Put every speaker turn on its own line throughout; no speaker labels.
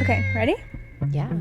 Okay, ready?
Yeah.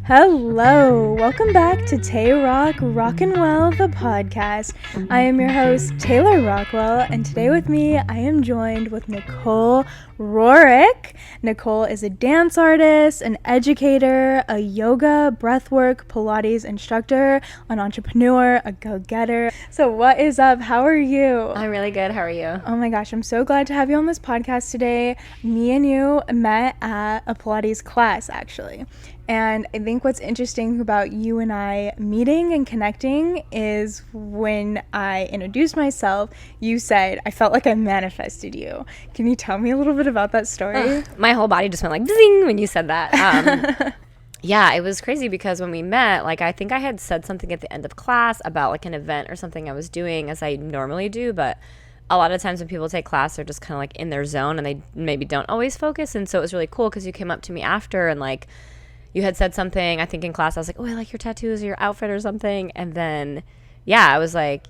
Hello, welcome back to Tay Rock Rockin' Well, the podcast. I am your host, Taylor Rockwell, and today with me, I am joined with Nicole Roerick. Nicole is a dance artist, an educator, a yoga, breathwork, Pilates instructor, an entrepreneur, a go-getter. So what is up? How are you?
I'm really good. How are you?
Oh my gosh, I'm so glad to have you on this podcast today. Me and you met at a Pilates class, actually. And I think what's interesting about you and I meeting and connecting is when I introduced myself, you said, I felt like I manifested you. Can you tell me a little bit about that story?
My whole body just went like zing when you said that. Yeah, it was crazy because when we met, like I think I had said something at the end of class about like an event or something I was doing as I normally do, but a lot of times when people take class, they're just kind of like in their zone and they maybe don't always focus. And so it was really cool because you came up to me after and like you had said something, I think in class, I was like, oh, I like your tattoos or your outfit or something. And then, yeah, I was like,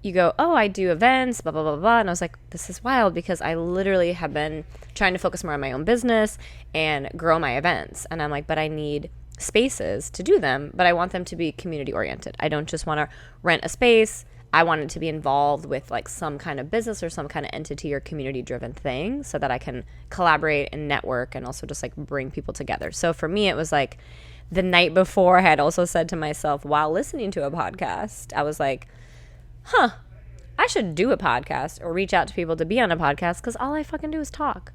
you go, oh, I do events, blah, blah, blah, blah. And I was like, this is wild because I literally have been trying to focus more on my own business and grow my events. And I'm like, but I need spaces to do them, but I want them to be community oriented. I don't just want to rent a space. I want it to be involved with like some kind of business or some kind of entity or community driven thing so that I can collaborate and network and also just like bring people together. So for me, it was like the night before I had also said to myself while listening to a podcast, I was like, I should do a podcast or reach out to people to be on a podcast because all I fucking do is talk.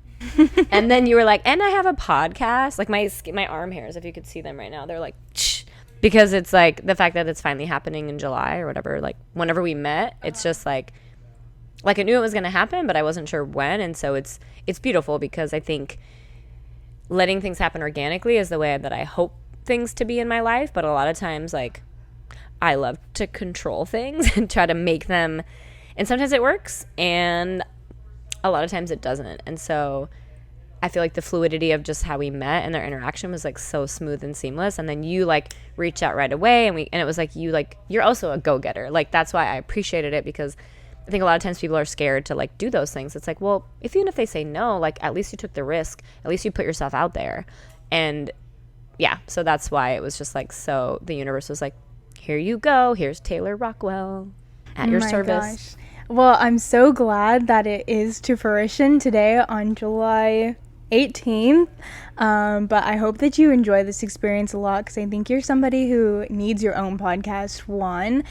And then you were like, and I have a podcast. Like my arm hairs, if you could see them right now, they're like, shh. Because it's like the fact that it's finally happening in July or whatever, like whenever we met, it's just like I knew it was going to happen, but I wasn't sure when. And so it's beautiful because I think letting things happen organically is the way that I hope things to be in my life. But a lot of times, like, I love to control things and try to make them. And sometimes it works and a lot of times it doesn't. And so I feel like the fluidity of just how we met and their interaction was like so smooth and seamless. And then you like reached out right away and it was like you're also a go-getter. Like that's why I appreciated it because I think a lot of times people are scared to like do those things. It's like, well, even if they say no, like at least you took the risk. At least you put yourself out there. And yeah, so that's why it was just like so the universe was like, here you go. Here's Taylor Rockwell at your service.
Gosh. Well, I'm so glad that it is to fruition today on July 18th, but I hope that you enjoy this experience a lot because I think you're somebody who needs your own podcast, one,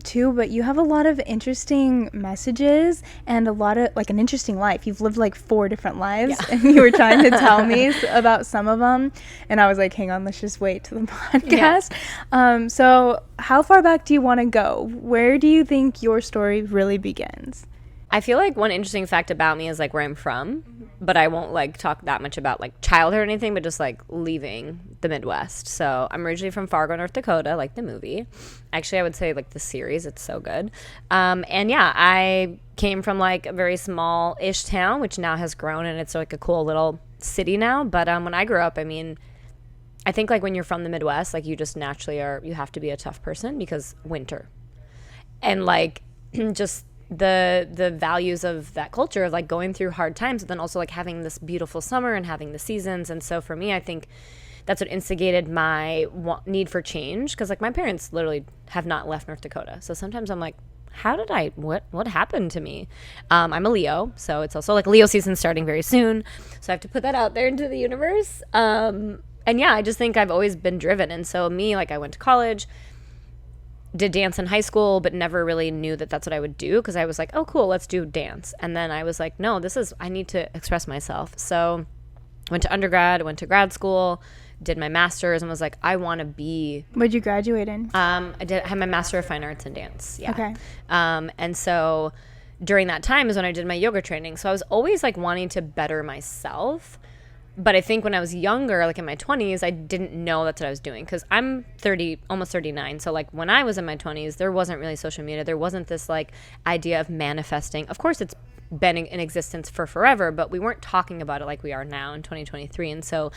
two, but you have a lot of interesting messages and a lot of like an interesting life. You've lived like 4 different lives and you were trying to tell me about some of them and I was like, hang on, let's just wait to the podcast. So how far back do you want to go? Where do you think your story really begins?
I feel like one interesting fact about me is like where I'm from, but I won't like talk that much about like childhood or anything, but just like leaving the Midwest. So I'm originally from Fargo, North Dakota, like the movie. Actually, I would say like the series, it's so good. And yeah, I came from like a very small-ish town, which now has grown and it's like a cool little city now. But when I grew up, I mean, I think like when you're from the Midwest, like you just naturally you have to be a tough person because winter. And like just the values of that culture of like going through hard times, but then also like having this beautiful summer and having the seasons. And so for me, I think that's what instigated my need for change because like my parents literally have not left North Dakota. So sometimes I'm like, how did what happened to me? I'm a Leo, so it's also like Leo season starting very soon. So I have to put that out there into the universe. And yeah, I just think I've always been driven. And so me, like I went to college, did dance in high school, but never really knew that that's what I would do because I was like, oh, cool, let's do dance. And then I was like, no, I need to express myself. So went to undergrad, went to grad school, did my master's and was like, I want to be.
What'd you graduate in?
I had my Master of Fine Arts in Dance. Yeah.
Okay.
And so during that time is when I did my yoga training. So I was always like wanting to better myself. But I think when I was younger, like in my 20s, I didn't know that's what I was doing because I'm 30, almost 39. So like when I was in my 20s, there wasn't really social media. There wasn't this like idea of manifesting. Of course, it's been in existence for forever, but we weren't talking about it like we are now in 2023. And so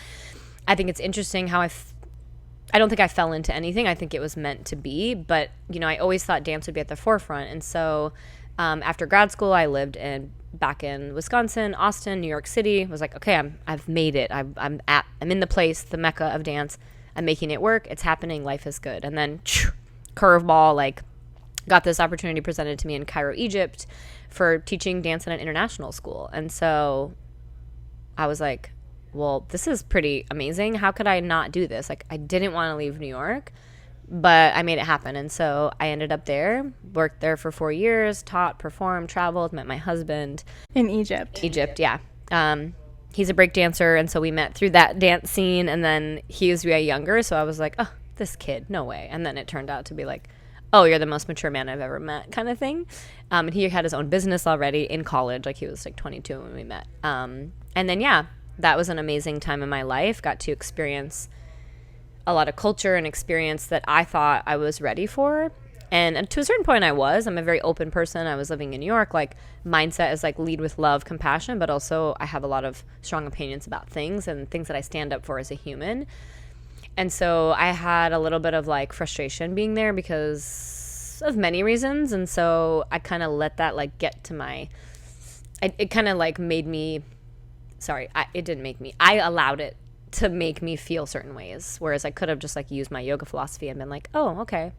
I think it's interesting how I don't think I fell into anything. I think it was meant to be. But, you know, I always thought dance would be at the forefront. And so After grad school, I lived back in Wisconsin, Austin, New York City. I was like, okay, I've made it. I'm in the place, the mecca of dance. I'm making it work. It's happening. Life is good. And then curveball, like, got this opportunity presented to me in Cairo, Egypt, for teaching dance at an international school. And so I was like, well, this is pretty amazing. How could I not do this? Like, I didn't want to leave New York, but I made it happen. And so I ended up there, worked there for 4 years, taught, performed, traveled, met my husband.
In Egypt.
Egypt, yeah. He's a break dancer, and so we met through that dance scene, and then he was way younger, so I was like, oh, this kid, no way. And then it turned out to be like, oh, you're the most mature man I've ever met kind of thing. And he had his own business already in college. Like, he was like 22 when we met. And then, yeah, that was an amazing time in my life. Got to experience a lot of culture and experience that I thought I was ready for. And to a certain point I was. I'm a very open person. I was living in New York. Like, mindset is like lead with love, compassion, but also I have a lot of strong opinions about things and things that I stand up for as a human. And so I had a little bit of like frustration being there because of many reasons. And so I kind of let that like get to it kind of like made me, it didn't make me, I allowed it to make me feel certain ways. Whereas I could have just like used my yoga philosophy and been like, oh, okay,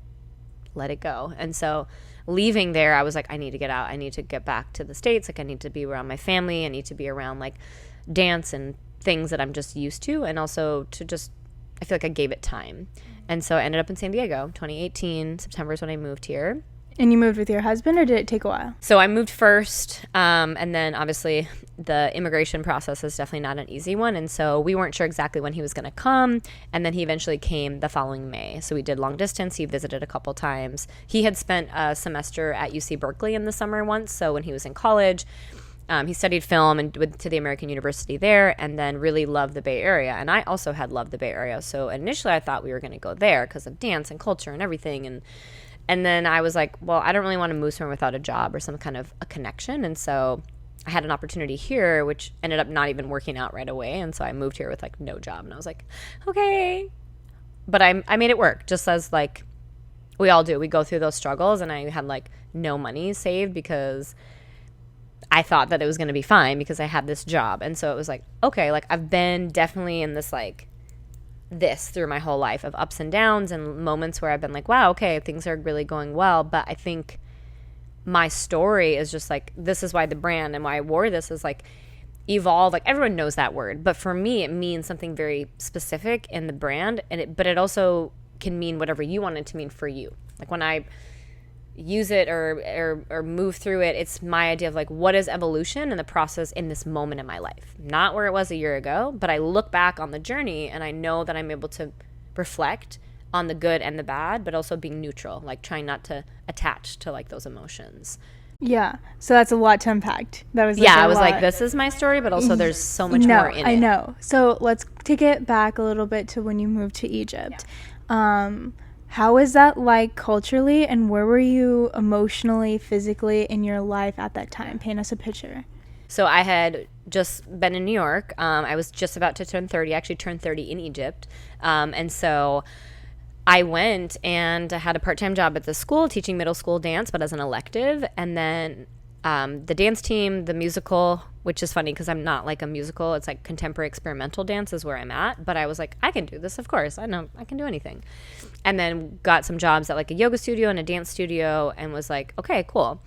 let it go. And so leaving there, I was like, I need to get out. I need to get back to the States. Like, I need to be around my family. I need to be around like dance and things that I'm just used to. And also to just, I feel like I gave it time. And so I ended up in San Diego. 2018, September is when I moved here.
And you moved with your husband, or did it take a while?
So I moved first, and then obviously the immigration process is definitely not an easy one. And so we weren't sure exactly when he was going to come. And then he eventually came the following May. So we did long distance. He visited a couple times. He had spent a semester at UC Berkeley in the summer once. So when he was in college, he studied film and went to the American University there, and then really loved the Bay Area. And I also had loved the Bay Area. So initially I thought we were going to go there because of dance and culture and everything. And then I was like, well, I don't really want to move somewhere without a job or some kind of a connection. And so I had an opportunity here, which ended up not even working out right away. And so I moved here with like no job. And I was like, okay. But I made it work, just as like we all do. We go through those struggles. And I had like no money saved because I thought that it was going to be fine because I had this job. And so it was like, okay, like I've been definitely in this like this through my whole life of ups and downs and moments where I've been like, wow, okay, things are really going well. But I think my story is just like, this is why the brand and why I wore this is like evolve. Like, everyone knows that word, but for me it means something very specific in the brand, but it also can mean whatever you want it to mean for you. Like, when I use it or move through it, it's my idea of like, what is evolution and the process in this moment in my life, not where it was a year ago, but I look back on the journey and I know that I'm able to reflect on the good and the bad, but also being neutral, like trying not to attach to like those emotions.
Yeah, so that's a lot to unpack. That was like
I was like, this is my story, but also there's so much more in it.
I know. So let's take it back a little bit to when you moved to Egypt. How is that like culturally, and where were you emotionally, physically in your life at that time? Paint us a picture.
So I had just been in New York. I was just about to turn 30. I actually turned 30 in Egypt. And so I went and I had a part-time job at the school teaching middle school dance, but as an elective. And then the dance team, the musical, which is funny because I'm not like a musical. It's like contemporary experimental dance is where I'm at. But I was like, I can do this, of course. I know I can do anything. And then got some jobs at like a yoga studio and a dance studio and was like, okay, cool.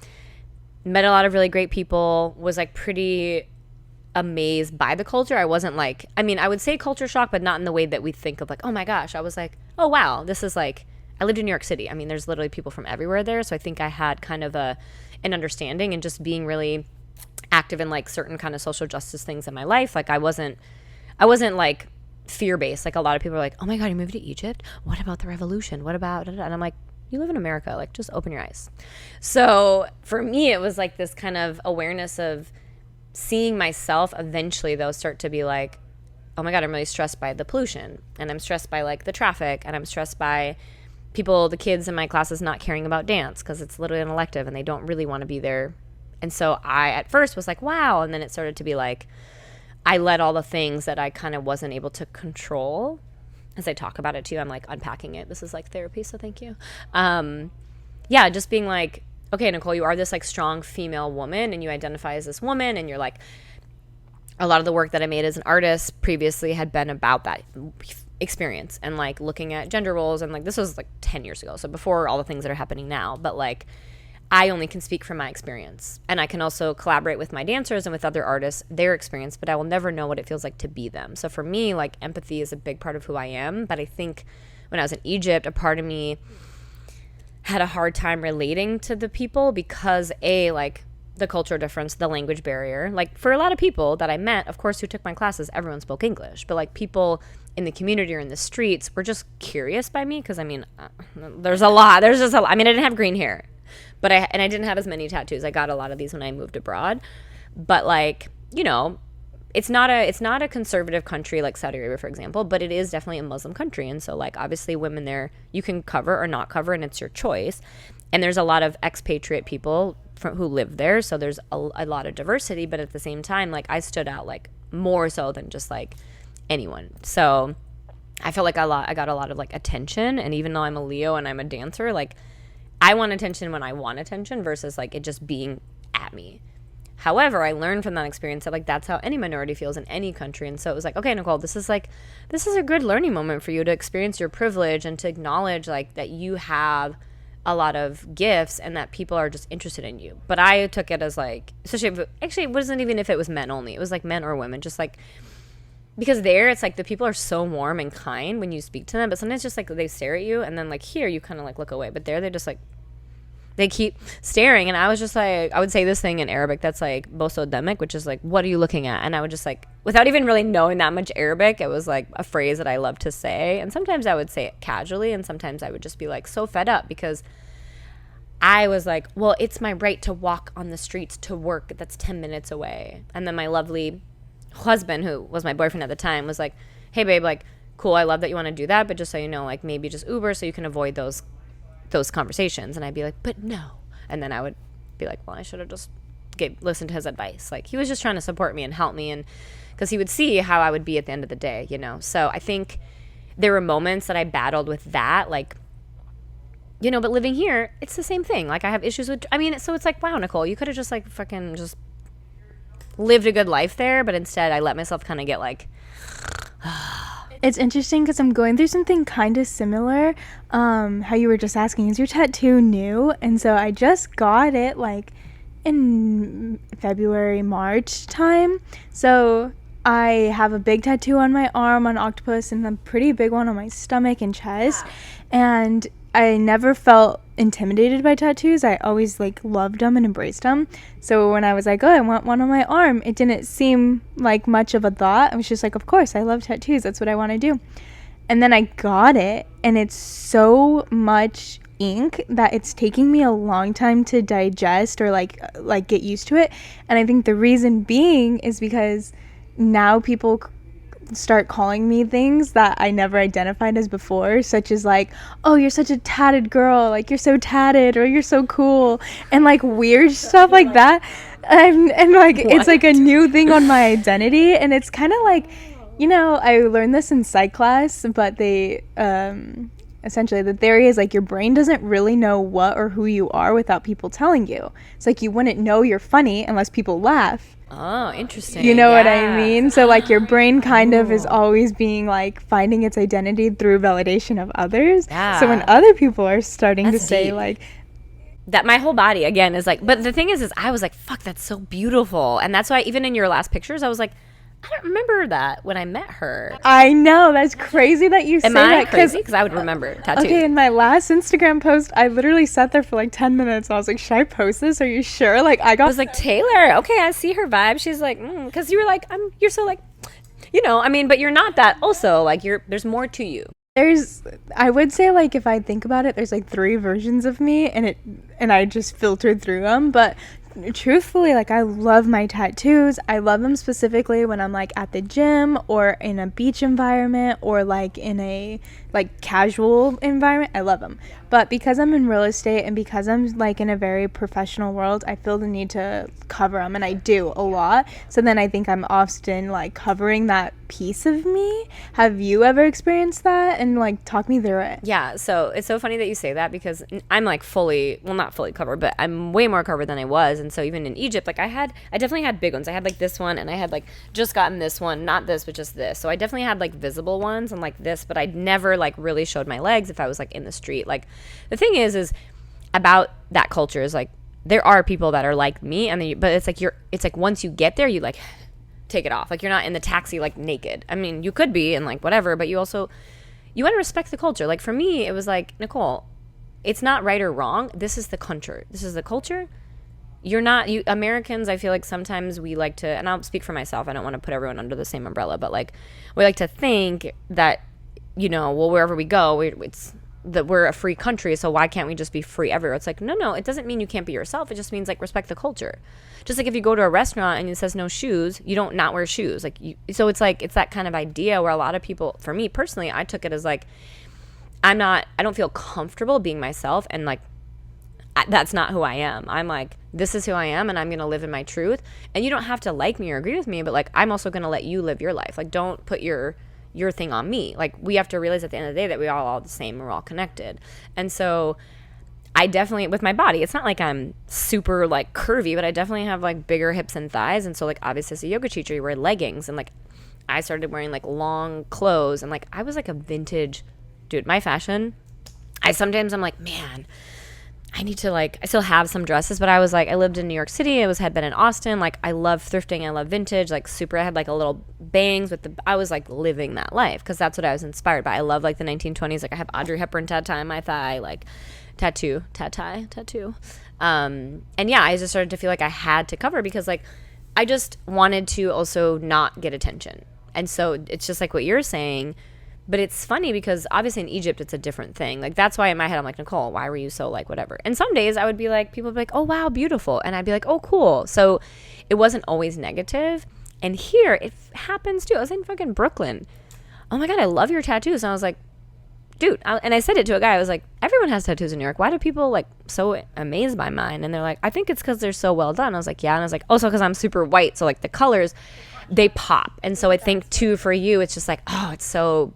Met a lot of really great people, was like pretty amazed by the culture. I wasn't like, I mean, I would say culture shock, but not in the way that we think of like, oh my gosh. I was like, oh wow, this is like, I lived in New York City. I mean, there's literally people from everywhere there. So I think I had kind of an understanding and just being really active in like certain kind of social justice things in my life. Like I wasn't like fear-based. Like a lot of people are like, oh my God, you moved to Egypt? What about the revolution? What about it? And I'm like, you live in America. Like, just open your eyes. So for me, it was like this kind of awareness of seeing myself eventually though start to be like, oh my God, I'm really stressed by the pollution, and I'm stressed by like the traffic, and I'm stressed by people, the kids in my classes not caring about dance because it's literally an elective and they don't really want to be there. And so I at first was like, wow. And then it started to be like, I let all the things that I kind of wasn't able to control. As I talk about it too, I'm like unpacking it. This is like therapy, so thank you. Just being like, okay, Nicole, you are this like strong female woman and you identify as this woman, and you're like, a lot of the work that I made as an artist previously had been about that experience and like looking at gender roles, and like this was like 10 years ago, so before all the things that are happening now. But like, I only can speak from my experience, and I can also collaborate with my dancers and with other artists, their experience, but I will never know what it feels like to be them. So for me, like, empathy is a big part of who I am. But I think when I was in Egypt, a part of me had a hard time relating to the people because like the cultural difference, the language barrier. Like, for a lot of people that I met, of course, who took my classes, everyone spoke English. But like, people in the community or in the streets were just curious by me because, I mean, there's just a lot. I mean, I didn't have green hair, but I didn't have as many tattoos. I got a lot of these when I moved abroad. But like, you know, it's not a conservative country like Saudi Arabia, for example, but it is definitely a Muslim country. And so like, obviously women there, you can cover or not cover, and it's your choice. And there's a lot of expatriate people who live there, so there's a lot of diversity. But at the same time, like, I stood out like more so than just like anyone. So I felt like I got a lot of like attention. And even though I'm a Leo and I'm a dancer, like, I want attention when I want attention versus like it just being at me. However, I learned from that experience that like that's how any minority feels in any country. And so it was like, okay, Nicole, this is a good learning moment for you to experience your privilege and to acknowledge like that you have a lot of gifts and that people are just interested in you. But I took it as like, actually it wasn't even if it was men only. It was like men or women, just like, because there it's like the people are so warm and kind when you speak to them, but sometimes just like they stare at you, and then like here you kind of like look away, but there they're just like, they keep staring. And I was just like, I would say this thing in Arabic that's like bosodemic, which is like, what are you looking at? And I would just like, without even really knowing that much Arabic, it was like a phrase that I love to say. And sometimes I would say it casually, and sometimes I would just be like so fed up because I was like, well, it's my right to walk on the streets to work that's 10 minutes away. And then my lovely husband, who was my boyfriend at the time, was like, hey babe, like, cool, I love that you want to do that, but just so you know, like, maybe just Uber so you can avoid those conversations. And I'd be like, but no. And then I would be like, well, I should have just listened to his advice. Like, he was just trying to support me and help me, and because he would see how I would be at the end of the day, you know. So I think there were moments that I battled with that, like, you know, but living here, it's the same thing. Like, I have issues with, I mean, so it's like, wow, Nicole, you could have just like fucking just lived a good life there, but instead I let myself kind of get like
It's interesting because I'm going through something kind of similar. How you were just asking, is your tattoo new? And so I just got it like in February, March time. So I have a big tattoo on my arm on octopus and a pretty big one on my stomach and chest. And I never felt intimidated by tattoos. I always like loved them and embraced them. So when I was like, oh, I want one on my arm, it didn't seem like much of a thought. I was just like, of course, I love tattoos. That's what I want to do. And then I got it, and it's so much ink that it's taking me a long time to digest or like get used to it. And I think the reason being is because now people start calling me things that I never identified as before, such as like, oh, you're such a tatted girl, like you're so tatted, or you're so cool, and like weird stuff like that. And like what? It's like a new thing on my identity. And it's kind of like, you know, I learned this in psych class, but they essentially the theory is like your brain doesn't really know what or who you are without people telling you. It's like you wouldn't know you're funny unless people laugh.
Oh, interesting.
You know what I mean? So like your brain kind of is always being like finding its identity through validation of others. Yeah. So when other people are starting to say like
that, my whole body again is like, but the thing is I was like, fuck, that's so beautiful. And that's why even in your last pictures I was like, I don't remember that when I met her.
I know, that's crazy that you say that.
Am I crazy? Because I would remember tattoos.
Okay, in my last Instagram post, I literally sat there for like 10 minutes. I was like, should I post this? Are you sure? Like, I was
like, Taylor, okay, I see her vibe. She's like, because you were like, you're so like, you know, I mean, but you're not that also. Like, there's more to you.
I would say like if I think about it, there's like 3 versions of me, and I just filtered through them. But truthfully, like, I love my tattoos. I love them specifically when I'm like at the gym or in a beach environment or like in a like casual environment. I love them. But because I'm in real estate and because I'm like in a very professional world, I feel the need to cover them, and I do a lot. So then I think I'm often like covering that piece of me. Have you ever experienced that? And like talk me through it.
Yeah, so it's so funny that you say that because I'm like fully, well, not fully covered, but I'm way more covered than I was. And so even in Egypt, like I definitely had big ones. I had like this one, and I had like just gotten this one, not this, but just this. So I definitely had like visible ones and like this, but I'd never like really showed my legs if I was like in the street. Like the thing is about that culture is like there are people that are like me, and but it's like once you get there, you like take it off. Like you're not in the taxi like naked. I mean, you could be and like whatever, but you want to respect the culture. Like for me, it was like, Nicole, it's not right or wrong. This is the culture. This is the culture. You Americans, I feel like sometimes we like to, and I'll speak for myself. I don't want to put everyone under the same umbrella, but like we like to think that, well, wherever we go, it's that we're a free country, so why can't we just be free everywhere? It's like, no, it doesn't mean you can't be yourself. It just means like respect the culture. Just like if you go to a restaurant and it says no shoes, you don't not wear shoes. Like so it's like it's that kind of idea where a lot of people, for me personally, I took it as like I don't feel comfortable being myself, and like that's not who I am. I'm like, this is who I am, and I'm gonna live in my truth. And you don't have to like me or agree with me, but like I'm also gonna let you live your life. Like don't put your thing on me. Like we have to realize at the end of the day that we're all the same, we're all connected. And so I definitely, with my body, it's not like I'm super like curvy, but I definitely have like bigger hips and thighs. And so like obviously as a yoga teacher, you wear leggings, and like I started wearing like long clothes, and like I was like a vintage dude. My fashion, I'm like, man, I need to like, I still have some dresses, but I was like, I lived in New York City. Had been in Austin. Like I love thrifting. I love vintage, like super. I had like a little bangs I was like living that life because that's what I was inspired by. I love like the 1920s. Like I have Audrey Hepburn tattoo on my thigh, like tattoo. And yeah, I just started to feel like I had to cover because like I just wanted to also not get attention. And so it's just like what you're saying. But it's funny because obviously in Egypt, it's a different thing. Like, that's why in my head, I'm like, Nicole, why were you so like whatever? And some days I would be like, people would be like, oh, wow, beautiful. And I'd be like, oh, cool. So it wasn't always negative. And here it happens too. I was in fucking Brooklyn. Oh my God, I love your tattoos. And I was like, dude. And I said it to a guy. I was like, everyone has tattoos in New York. Why do people like so amazed by mine? And they're like, I think it's because they're so well done. I was like, yeah. And I was like, also because I'm super white. So like the colors, they pop. And so I think too, for you, it's just like, oh, it's so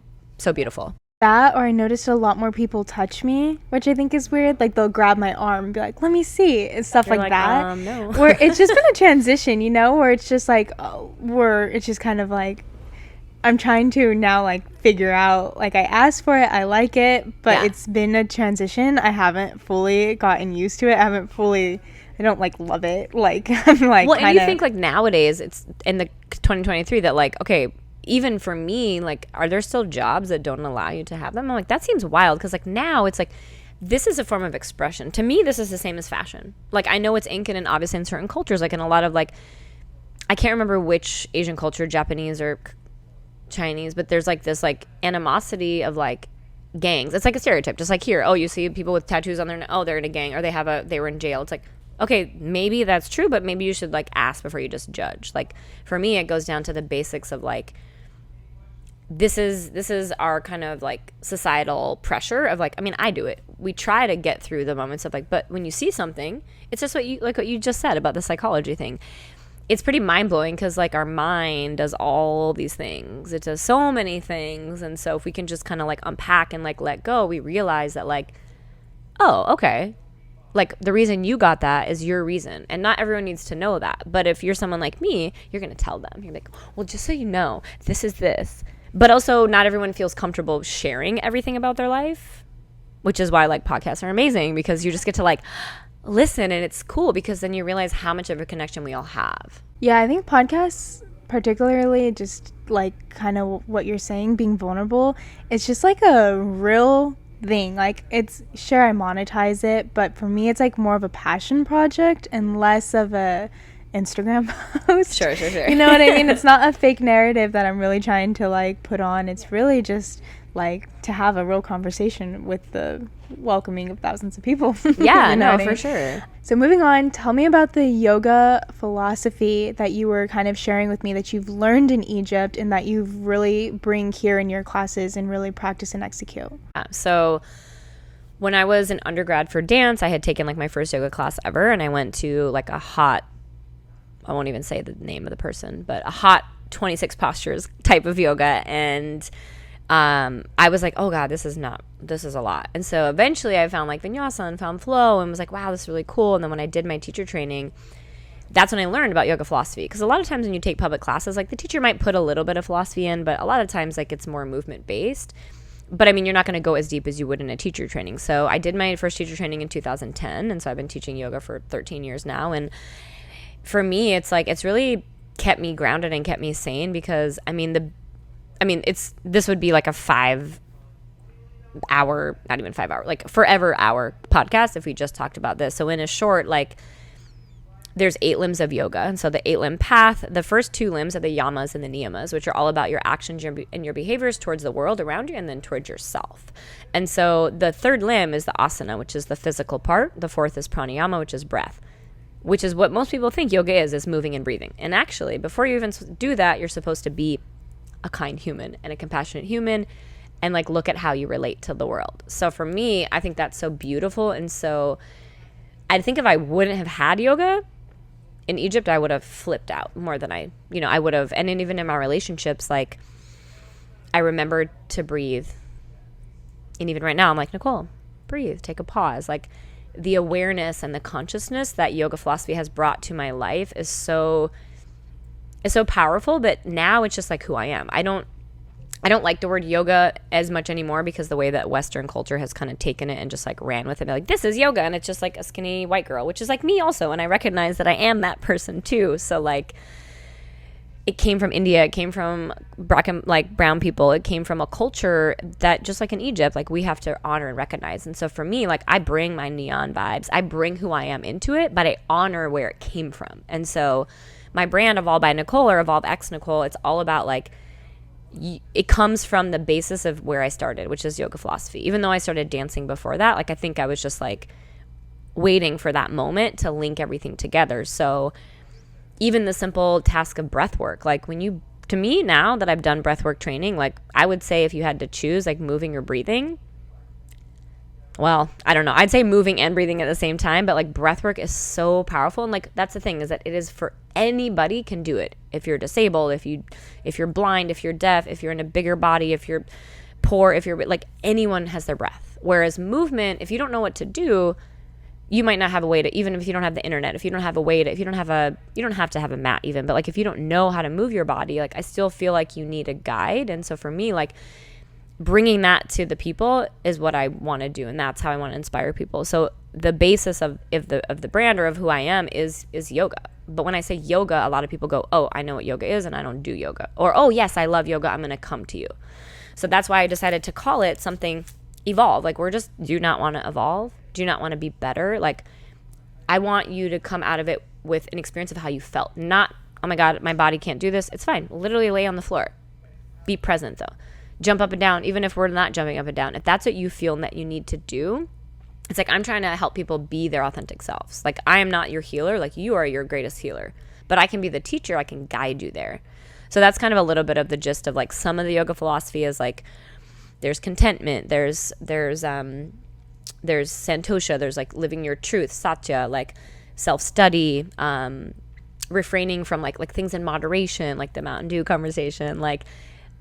beautiful.
That, or I noticed a lot more people touch me, which I think is weird. Like they'll grab my arm and be like, let me see, and stuff like that.
No.
Where it's just been a transition, where it's just like, it's just kind of like, I'm trying to now like figure out, like I asked for it, I like it, but It's been a transition. I haven't fully gotten used to it. I don't like love it. Like I'm like,
well, and you think like nowadays it's in the 2023 that like, okay, even for me, like, are there still jobs that don't allow you to have them? I'm like, that seems wild because like now it's like this is a form of expression. To me, this is the same as fashion. Like I know it's inculcated obviously in certain cultures, like in a lot of like, I can't remember which Asian culture, Japanese or Chinese, but there's like this like animosity of like gangs. It's like a stereotype, just like here. Oh, you see people with tattoos on their, oh, they're in a gang, or they were in jail. It's like, okay, maybe that's true, but maybe you should like ask before you just judge. Like for me, it goes down to the basics of like, this is our kind of like societal pressure of like, I mean, I do it. We try to get through the moments of like, but when you see something, it's just what you just said about the psychology thing. It's pretty mind blowing because like our mind does all these things. It does so many things. And so if we can just kind of like unpack and like let go, we realize that like, oh, okay. Like the reason you got that is your reason. And not everyone needs to know that. But if you're someone like me, you're going to tell them. You're like, well, just so you know, this is this. But also not everyone feels comfortable sharing everything about their life, which is why like podcasts are amazing because you just get to like listen, and it's cool because then you realize how much of a connection we all have.
Yeah, I think podcasts, particularly just like kind of what you're saying, being vulnerable, it's just like a real thing. Like it's, sure, I monetize it, but for me it's like more of a passion project and less of a Instagram post.
Sure.
You know what I mean? It's not a fake narrative that I'm really trying to like put on. It's really just like to have a real conversation with the welcoming of thousands of people.
Yeah,
you know
no, for sure.
So moving on, tell me about the yoga philosophy that you were kind of sharing with me that you've learned in Egypt and that you really bring here in your classes and really practice and execute.
So when I was an undergrad for dance, I had taken like my first yoga class ever, and I went to like a hot, I won't even say the name of the person, but a hot 26 postures type of yoga. And I was like, oh God, this is a lot. And so eventually I found like vinyasa and found flow and was like, wow, this is really cool. And then when I did my teacher training, that's when I learned about yoga philosophy. Because a lot of times when you take public classes, like the teacher might put a little bit of philosophy in, but a lot of times like it's more movement based. But I mean, you're not going to go as deep as you would in a teacher training. So I did my first teacher training in 2010. And so I've been teaching yoga for 13 years now. And for me, it's like, it's really kept me grounded and kept me sane because this would be like a 5 hour, not even 5 hour, like forever hour podcast if we just talked about this. So in a short, like there's 8 limbs of yoga. And so the 8-limb path, the first 2 limbs are the yamas and the niyamas, which are all about your actions and your behaviors towards the world around you and then towards yourself. And so the 3rd limb is the asana, which is the physical part. The 4th is pranayama, which is breath, which is what most people think yoga is moving and breathing. And actually, before you even do that, you're supposed to be a kind human and a compassionate human and like look at how you relate to the world. So for me, I think that's so beautiful. And so I think if I wouldn't have had yoga in Egypt, I would have flipped out more than I would have. And then even in my relationships, like I remembered to breathe. And even right now, I'm like, Nicole, breathe, take a pause. Like the awareness and the consciousness that yoga philosophy has brought to my life is so powerful. But now it's just like who I am. I don't like the word yoga as much anymore because the way that Western culture has kind of taken it and just like ran with it. Like, this is yoga. And it's just like a skinny white girl, which is like me also. And I recognize that I am that person too. So like it came from India. It came from brown people. It came from a culture that just like in Egypt, like we have to honor and recognize. And so for me, like I bring my neon vibes. I bring who I am into it, but I honor where it came from. And so my brand Evolve by Nicole or Evolve X Nicole, it's all about like, it comes from the basis of where I started, which is yoga philosophy. Even though I started dancing before that, like I think I was just like waiting for that moment to link everything together. So even the simple task of breath work, like to me now that I've done breath work training, like I would say if you had to choose like moving or breathing, well, I don't know. I'd say moving and breathing at the same time, but like breath work is so powerful. And like, that's the thing is that it is for anybody can do it. If you're disabled, if you're blind, if you're deaf, if you're in a bigger body, if you're poor, if you're like anyone has their breath. Whereas movement, if you don't know what to do, you might not have a way to, even if you don't have the internet, if you don't have a way to, if you don't have to have a mat even, but like if you don't know how to move your body, like I still feel like you need a guide. And so for me, like bringing that to the people is what I want to do, and that's how I want to inspire people. So the basis of the brand or of who I am is yoga. But when I say yoga, a lot of people go, oh, I know what yoga is and I don't do yoga. Or, oh, yes, I love yoga, I'm going to come to you. So that's why I decided to call it something evolve. Like do not want to evolve, do not want to be better. Like I want you to come out of it with an experience of how you felt. Not, oh my God, my body can't do this. It's fine. Literally lay on the floor. Be present though. Jump up and down, even if we're not jumping up and down. If that's what you feel that you need to do, it's like I'm trying to help people be their authentic selves. Like I am not your healer, like you are your greatest healer. But I can be the teacher, I can guide you there. So that's kind of a little bit of the gist of like some of the yoga philosophy is like there's contentment, there's santosha, there's like living your truth, satya, like self-study, refraining from like things in moderation, like the Mountain Dew conversation, like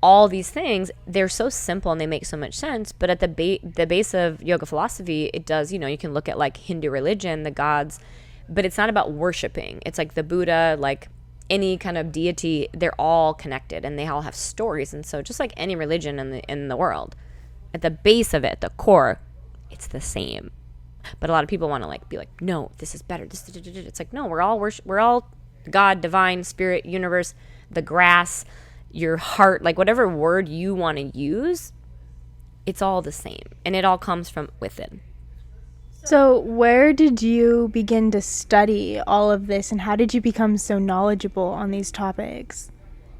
all these things, they're so simple and they make so much sense. But at the base of yoga philosophy, it does, you can look at like Hindu religion, the gods, but it's not about worshiping. It's like the Buddha, like any kind of deity, they're all connected and they all have stories. And so just like any religion in the world, at the base of it, the core, it's the same. But a lot of people want to like be like, no, this is better. It's like, no, we're all God, divine, spirit, universe, the grass, your heart, like whatever word you want to use, it's all the same. And it all comes from within.
So where did you begin to study all of this and how did you become so knowledgeable on these topics?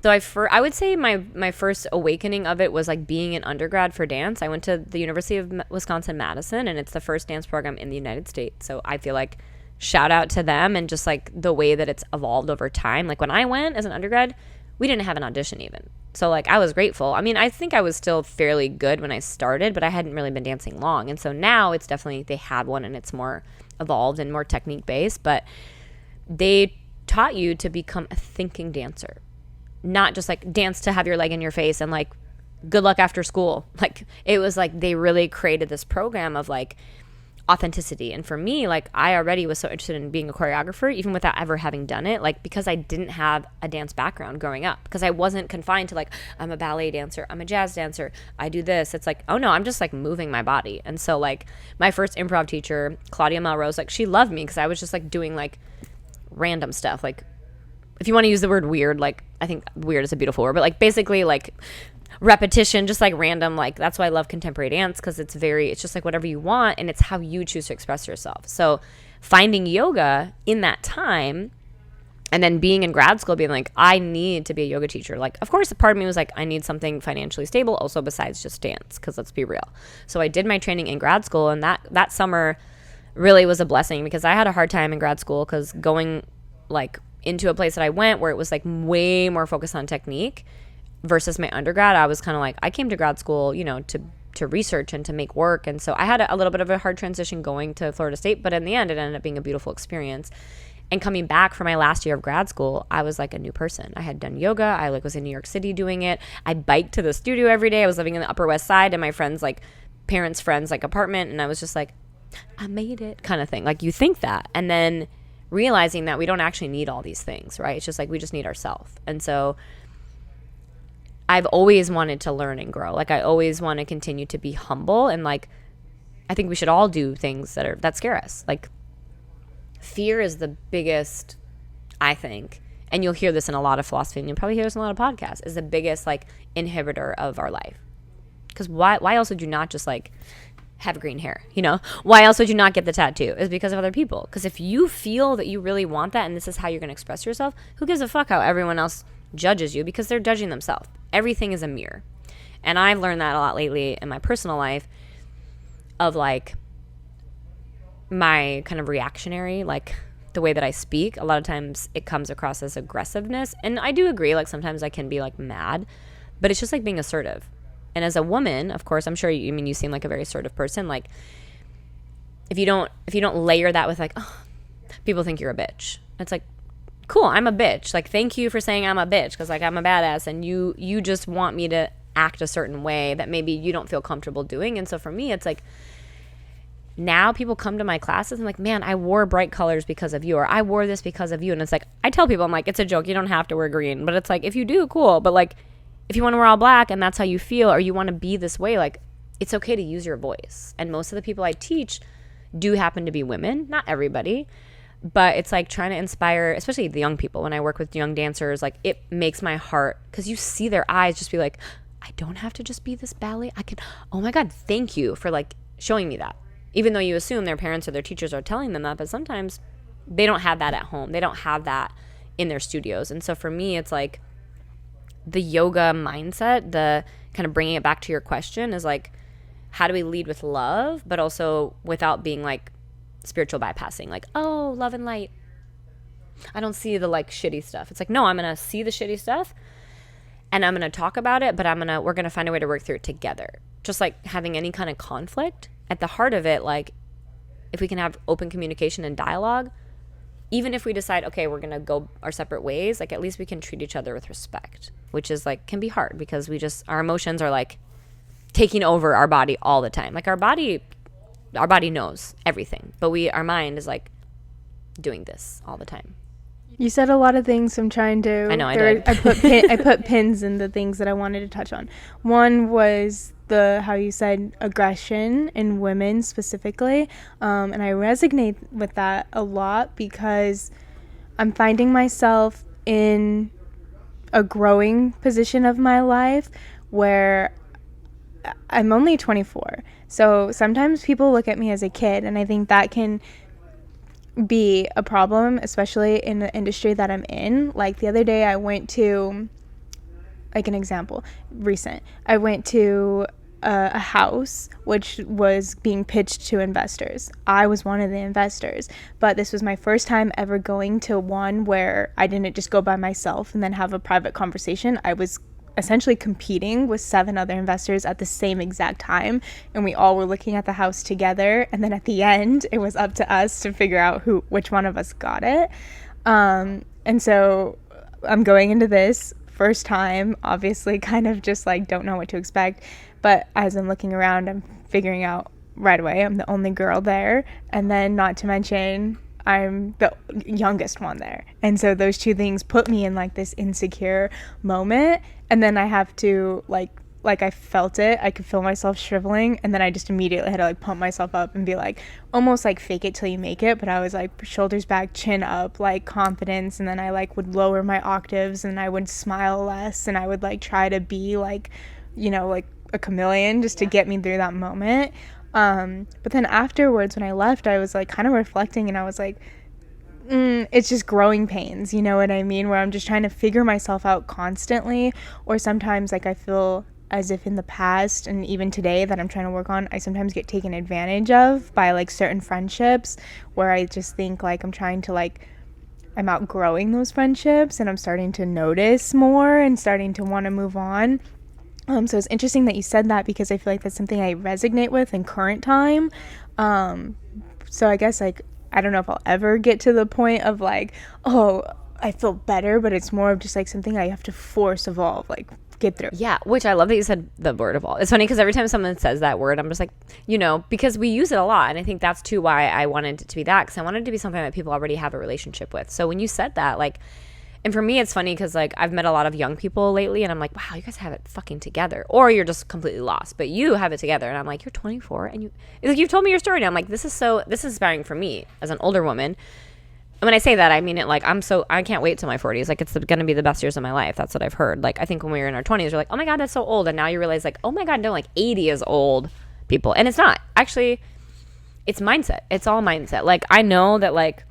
So I would say my first awakening of it was like being an undergrad for dance. I went to the University of Wisconsin-Madison, and it's the first dance program in the United States. So I feel like shout out to them and just like the way that it's evolved over time. Like when I went as an undergrad, we didn't have an audition even. So like I was grateful. I mean, I think I was still fairly good when I started, but I hadn't really been dancing long. And so now it's definitely, they have one and it's more evolved and more technique based, but they taught you to become a thinking dancer. not just like dance to have your leg in your face and like good luck after school. Like it was like they really created this program of like authenticity. And for me, like I already was so interested in being a choreographer even without ever having done it, like because I didn't have a dance background growing up, because I wasn't confined to like I'm a ballet dancer, I'm a jazz dancer, I do this. It's like, oh no, I'm just like moving my body. And so like my first improv teacher, Claudia Melrose, like she loved me because I was just like doing like random stuff. Like if you want to use the word weird, like I think weird is a beautiful word, but like basically like repetition, just like random, like that's why I love contemporary dance, because it's just like whatever you want and it's how you choose to express yourself. So finding yoga in that time and then being in grad school being like, I need to be a yoga teacher. Like, of course, a part of me was like, I need something financially stable also besides just dance, because let's be real. So I did my training in grad school, and that summer really was a blessing, because I had a hard time in grad school because going like into a place that I went where it was like way more focused on technique versus my undergrad, I was kind of like, I came to grad school, you know, to research and to make work. And so I had a little bit of a hard transition going to Florida State, but in the end, it ended up being a beautiful experience. And coming back for my last year of grad school, I was like a new person. I had done yoga. I like was in New York City doing it. I biked to the studio every day. I was living in the Upper West Side in my friends' like parents' friends' like apartment. And I was just like, I made it kind of thing. Like you think that. And then realizing that we don't actually need all these things, right? It's just like we just need ourselves. And so I've always wanted to learn and grow. Like I always want to continue to be humble, and like I think we should all do things that scare us. Like fear is the biggest, I think, and you'll hear this in a lot of philosophy, and you'll probably hear this in a lot of podcasts, is the biggest like inhibitor of our life. Because why else would you not just like have green hair, you know? Why else would you not get the tattoo? Is because of other people. Because if you feel that you really want that and this is how you're going to express yourself, who gives a fuck how everyone else judges you? Because they're judging themselves. Everything is a mirror. And I've learned that a lot lately in my personal life, of like my kind of reactionary, like the way that I speak. A lot of times it comes across as aggressiveness. And I do agree, like sometimes I can be like mad, but it's just like being assertive. And as a woman, of course, I'm sure you seem like a very assertive person. Like if you don't layer that with like, oh, people think you're a bitch. It's like, cool, I'm a bitch. Like, thank you for saying I'm a bitch, because like I'm a badass, and you just want me to act a certain way that maybe you don't feel comfortable doing. And so for me, it's like now people come to my classes and like, man, I wore bright colors because of you, or I wore this because of you. And it's like, I tell people, I'm like, it's a joke. You don't have to wear green. But it's like, if you do, cool. But like, if you want to wear all black and that's how you feel, or you want to be this way, like it's okay to use your voice. And most of the people I teach do happen to be women, not everybody. But it's like trying to inspire, especially the young people. When I work with young dancers, like it makes my heart, because you see their eyes just be like, I don't have to just be this ballet. I can, oh my God, thank you for like showing me that. Even though you assume their parents or their teachers are telling them that, but sometimes they don't have that at home. They don't have that in their studios. And so for me, it's like the yoga mindset, the kind of bringing it back to your question, is like, how do we lead with love, but also without being like spiritual bypassing, like, oh, love and light, I don't see the like shitty stuff. It's like, no, I'm gonna see the shitty stuff and I'm gonna talk about it, but we're gonna find a way to work through it together. Just like having any kind of conflict, at the heart of it, like if we can have open communication and dialogue, even if we decide, okay, we're gonna go our separate ways, like at least we can treat each other with respect, which is like can be hard because our emotions are like taking over our body all the time. Like our body knows everything, but our mind is like doing this all the time.
You said a lot of things. I'm trying to.
I know I did.
I put pins in the things that I wanted to touch on. One was how you said aggression in women specifically, and I resonate with that a lot because I'm finding myself in a growing position of my life where I'm only 24. So sometimes people look at me as a kid, and I think that can be a problem, especially in the industry that I'm in. Like the other day I went to, like an example, I went to a house which was being pitched to investors. I was one of the investors, but this was my first time ever going to one where I didn't just go by myself and then have a private conversation. I was essentially competing with 7 other investors at the same exact time, and we all were looking at the house together, and then at the end it was up to us to figure out which one of us got it. And so I'm going into this first time, obviously kind of just like don't know what to expect. But as I'm looking around, I'm figuring out right away I'm the only girl there. And then not to mention I'm the youngest one there. And so those two things put me in like this insecure moment. And then I have to like I felt it. I could feel myself shriveling, and then I just immediately had to like pump myself up and be like almost like fake it till you make it. But I was like shoulders back, chin up, like confidence, and then I like would lower my octaves and I would smile less, and I would like try to be like, you know, like a chameleon just to get me through that moment. But then afterwards when I left, I was like kind of reflecting, and I was like, it's just growing pains, you know what I mean, where I'm just trying to figure myself out constantly. Or sometimes like I feel as if in the past and even today that I'm trying to work on, I sometimes get taken advantage of by like certain friendships, where I just think like I'm trying to like, I'm outgrowing those friendships and I'm starting to notice more and starting to want to move on. So it's interesting that you said that, because I feel like that's something I resonate with in current time. So I guess like I don't know if I'll ever get to the point of like, oh, I feel better, but it's more of just like something I have to force evolve, like get through.
Yeah, which I love that you said the word evolve. It's funny because every time someone says that word, I'm just like, you know, because we use it a lot. And I think that's too why I wanted it to be that, because I wanted it to be something that people already have a relationship with. So when you said that, like, and for me, it's funny because like I've met a lot of young people lately, and I'm like, wow, you guys have it fucking together, or you're just completely lost, but you have it together. And I'm like, you're 24, and you've told me your story now. I'm like, this is inspiring for me as an older woman. And when I say that, I mean it like I can't wait till my 40s. Like it's going to be the best years of my life. That's what I've heard. Like I think when we were in our 20s, we're like, oh my God, that's so old. And now you realize like, oh my God, no, like 80 is old, people. And it's not. Actually, it's mindset. It's all mindset. Like I know that like,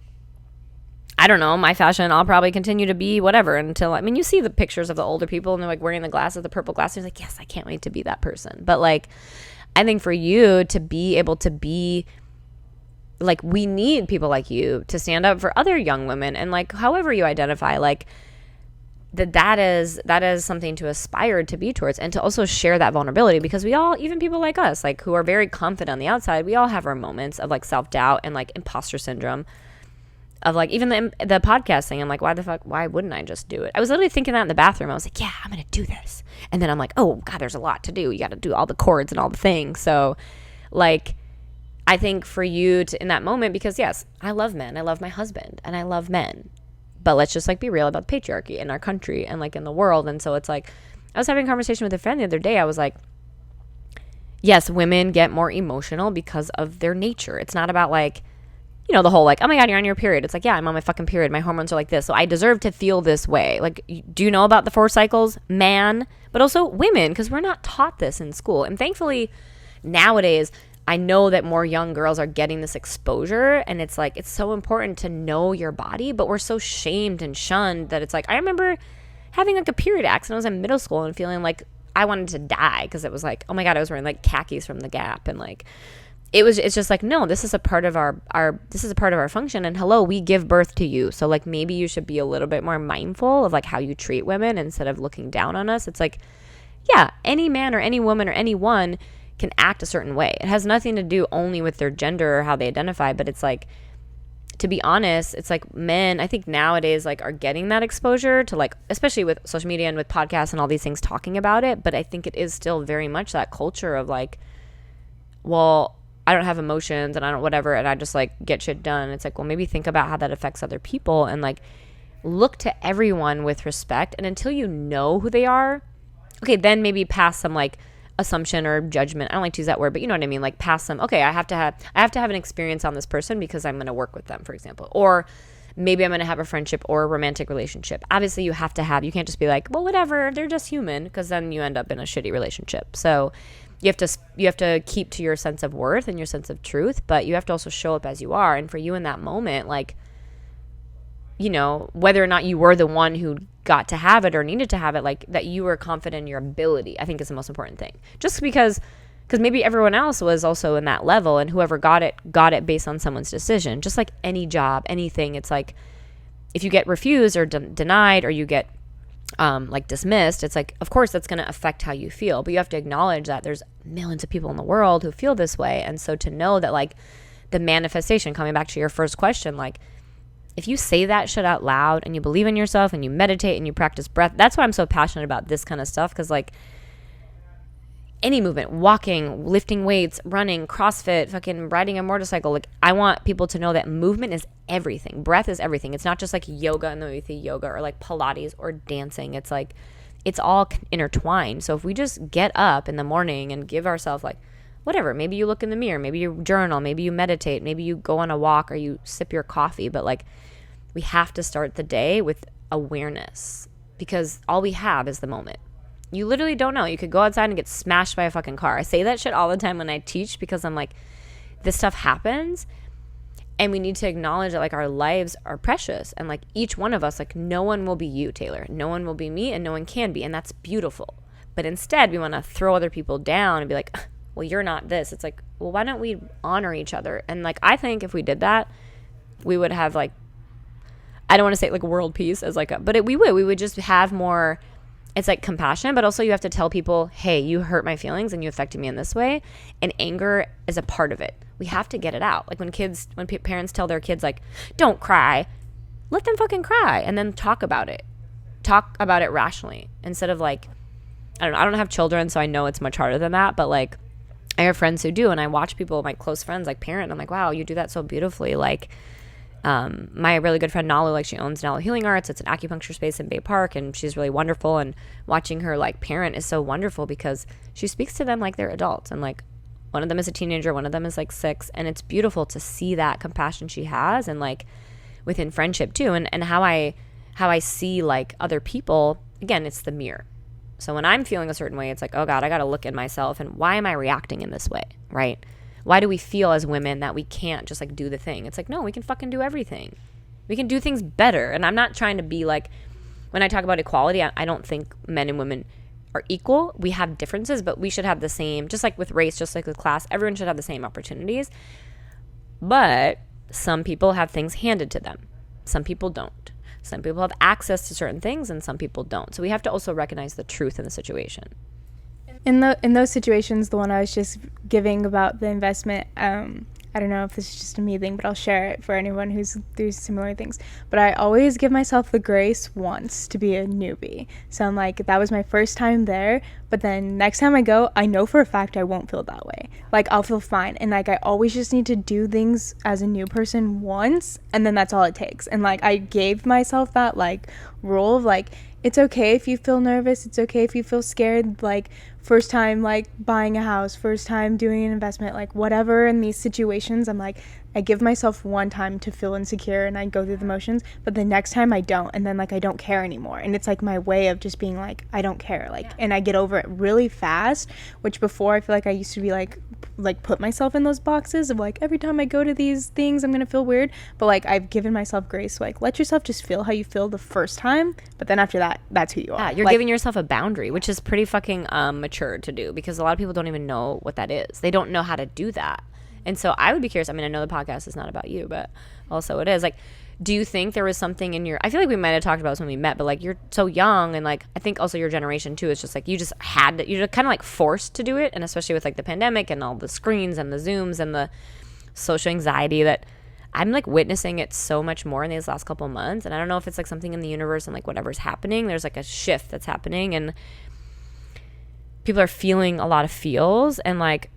I don't know, my fashion, I'll probably continue to be whatever until, I mean, you see the pictures of the older people and they're like wearing the glasses, the purple glasses. You're like, yes, I can't wait to be that person. But like, I think for you to be able to be like, we need people like you to stand up for other young women, and like however you identify, like that is something to aspire to be towards, and to also share that vulnerability, because we all, even people like us, like who are very confident on the outside, we all have our moments of like self-doubt and like imposter syndrome of like even the podcast thing. I'm like, why wouldn't I just do it? I was literally thinking that in the bathroom. I was like, yeah, I'm gonna do this, and then I'm like, oh God, there's a lot to do. You got to do all the chords and all the things. So like, I think for you to, in that moment, because yes, I love men, I love my husband, and I love men, but let's just like be real about the patriarchy in our country and like in the world. And so it's like, I was having a conversation with a friend the other day. I was like, yes, women get more emotional because of their nature. It's not about like, you know, the whole like, oh my God, you're on your period. It's like, yeah, I'm on my fucking period. My hormones are like this, so I deserve to feel this way. Like, do you know about the 4 cycles? Man, but also women, because we're not taught this in school. And thankfully nowadays, I know that more young girls are getting this exposure, and it's like, it's so important to know your body, but we're so shamed and shunned that it's like, I remember having like a period accident. I was in middle school and feeling like I wanted to die, because it was like, oh my God, I was wearing like khakis from the Gap, and like, it's just like, no, this is a part of our function, and hello, we give birth to you. So like, maybe you should be a little bit more mindful of like how you treat women instead of looking down on us. It's like, yeah, any man or any woman or anyone can act a certain way. It has nothing to do only with their gender or how they identify, but it's like, to be honest, it's like men, I think nowadays like are getting that exposure to like, especially with social media and with podcasts and all these things talking about it. But I think it is still very much that culture of like, well, I don't have emotions and I don't whatever, and I just like get shit done. It's like, well, maybe think about how that affects other people, and like look to everyone with respect. And until you know who they are, okay, then maybe pass some like assumption or judgment. I don't like to use that word, but you know what I mean? Like pass some, okay, I have to have an experience on this person because I'm going to work with them, for example. Or maybe I'm going to have a friendship or a romantic relationship. Obviously you can't just be like, well, whatever, they're just human, because then you end up in a shitty relationship. So you have to keep to your sense of worth and your sense of truth, but you have to also show up as you are. And for you in that moment, like, you know, whether or not you were the one who got to have it or needed to have it, like that you were confident in your ability, I think is the most important thing. Just because maybe everyone else was also in that level, and whoever got it based on someone's decision. Just like any job, anything, it's like if you get refused or denied, or you get like dismissed, it's like, of course that's going to affect how you feel, but you have to acknowledge that there's millions of people in the world who feel this way. And so to know that like the manifestation, coming back to your first question, like if you say that shit out loud and you believe in yourself and you meditate and you practice breath, that's why I'm so passionate about this kind of stuff. Because like any movement, walking, lifting weights, running, CrossFit, fucking riding a motorcycle, like I want people to know that movement is everything. Breath is everything. It's not just like yoga and the way we think yoga, or like Pilates or dancing. It's like it's all intertwined. So if we just get up in the morning and give ourselves like whatever, maybe you look in the mirror, maybe you journal, maybe you meditate, maybe you go on a walk or you sip your coffee, but like we have to start the day with awareness, because all we have is the moment. You literally don't know. You could go outside and get smashed by a fucking car. I say that shit all the time when I teach, because I'm like, this stuff happens and we need to acknowledge that like our lives are precious, and like each one of us, like no one will be you, Taylor. No one will be me, and no one can be, and that's beautiful. But instead we want to throw other people down and be like, well, you're not this. It's like, well, why don't we honor each other? And like I think if we did that, we would have like, I don't want to say like world peace as like but we would just have more. It's like compassion, but also you have to tell people, hey, you hurt my feelings and you affected me in this way. And anger is a part of it. We have to get it out. Like when parents tell their kids like, don't cry, let them fucking cry, and then talk about it. Talk about it rationally, instead of like, I don't know. I don't have children, so I know it's much harder than that. But like I have friends who do, and I watch people, my close friends, like parent, and I'm like, wow, you do that so beautifully. Like, my really good friend Nalu, like she owns Nalu Healing Arts. It's an acupuncture space in Bay Park, and she's really wonderful. And watching her like parent is so wonderful, because she speaks to them like they're adults, and like one of them is a teenager, one of them is like 6, and it's beautiful to see that compassion she has, and like within friendship too, and how I see like other people. Again, it's the mirror. So when I'm feeling a certain way, it's like, oh God, I got to look at myself, and why am I reacting in this way, right? Why do we feel as women that we can't just like do the thing? It's like, no, we can fucking do everything. We can do things better. And I'm not trying to be like, when I talk about equality, I don't think men and women are equal. We have differences, but we should have the same, just like with race, just like with class, everyone should have the same opportunities. But some people have things handed to them. Some people don't. Some people have access to certain things and some people don't. So we have to also recognize the truth in the situation.
In those situations, the one I was just giving about the investment, I don't know if this is just a me thing, but I'll share it for anyone who's through similar things. But I always give myself the grace once to be a newbie. So I'm like, that was my first time there, but then next time I go, I know for a fact I won't feel that way. Like, I'll feel fine. And like, I always just need to do things as a new person once, and then that's all it takes. And like, I gave myself that like rule of like, it's okay if you feel nervous, it's okay if you feel scared, like first time like buying a house, first time doing an investment, like whatever. In these situations, I'm like, I give myself one time to feel insecure and I go through the motions, but the next time I don't, and then like I don't care anymore. And it's like my way of just being like, I don't care, like, and I get over it really fast, which before I feel like I used to be like put myself in those boxes of like, every time I go to these things I'm gonna feel weird. But like, I've given myself grace, like let yourself just feel how you feel the first time, but then after that, that's who you are.
Yeah, you're
like,
giving yourself a boundary, which is pretty fucking mature to do, because a lot of people don't even know what that is. They don't know how to do that. And so I would be curious. I mean, I know the podcast is not about you, but also it is. Like, do you think there was something in your, I feel like we might have talked about this when we met, but like you're so young, and like I think also your generation too, it's just like you just had to, you're kind of like forced to do it. And especially with like the pandemic and all the screens and the Zooms and the social anxiety, that I'm like witnessing it so much more in these last couple of months. And I don't know if it's like something in the universe and like whatever's happening, there's like a shift that's happening, and people are feeling a lot of feels, and like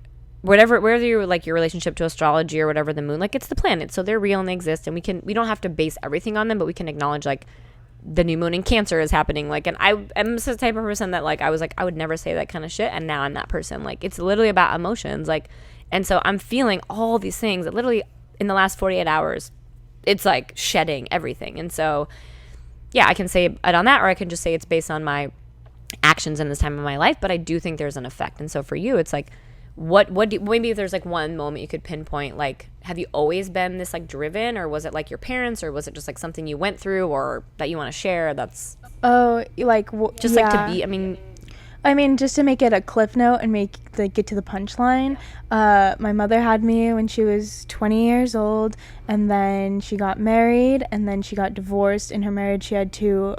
whether you like your relationship to astrology or whatever, the moon, like it's the planet, so they're real and they exist, and we don't have to base everything on them, but we can acknowledge like the new moon in Cancer is happening. Like, and I am the type of person that like I was like, I would never say that kind of shit, and now I'm that person. Like, it's literally about emotions, like, and so I'm feeling all these things that literally in the last 48 hours it's like shedding everything. And so yeah, I can say it on that, or I can just say it's based on my actions in this time of my life, but I do think there's an effect. And so for you, it's like, maybe if there's like one moment you could pinpoint, like, have you always been this like driven, or was it like your parents, or was it just like something you went through or that you want to share? That's
like
just
yeah.
like to be,
I mean, just to make it a cliff note and get to the punchline, my mother had me when she was 20 years old, and then she got married, and then she got divorced. In her marriage, she had two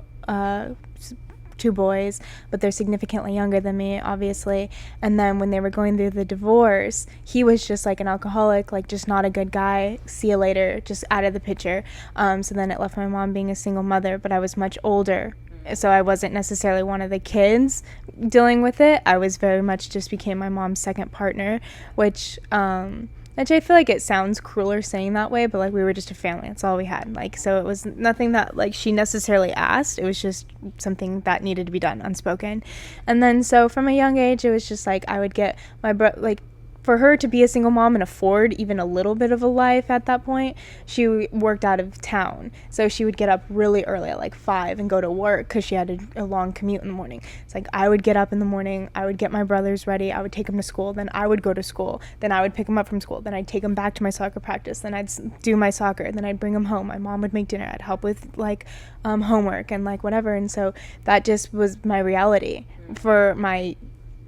two boys, but they're significantly younger than me, obviously. And then when they were going through the divorce, he was just like an alcoholic, like just not a good guy. See you later, just out of the picture. So then it left my mom being a single mother, but I was much older. So I wasn't necessarily one of the kids dealing with it. I was very much just became my mom's second partner, which I feel like it sounds crueler saying that way, but like we were just a family. That's all we had. Like, so it was nothing that like she necessarily asked. It was just something that needed to be done, unspoken. And then so from a young age, it was just like I would get my like for her to be a single mom and afford even a little bit of a life at that point, she worked out of town. So she would get up really early at like 5 and go to work because she had a long commute in the morning. It's like I would get up in the morning, I would get my brothers ready, I would take them to school, then I would go to school, then I would pick them up from school, then I'd take them back to my soccer practice, then I'd do my soccer, then I'd bring them home. My mom would make dinner, I'd help with like homework and like whatever. And so that just was my reality for my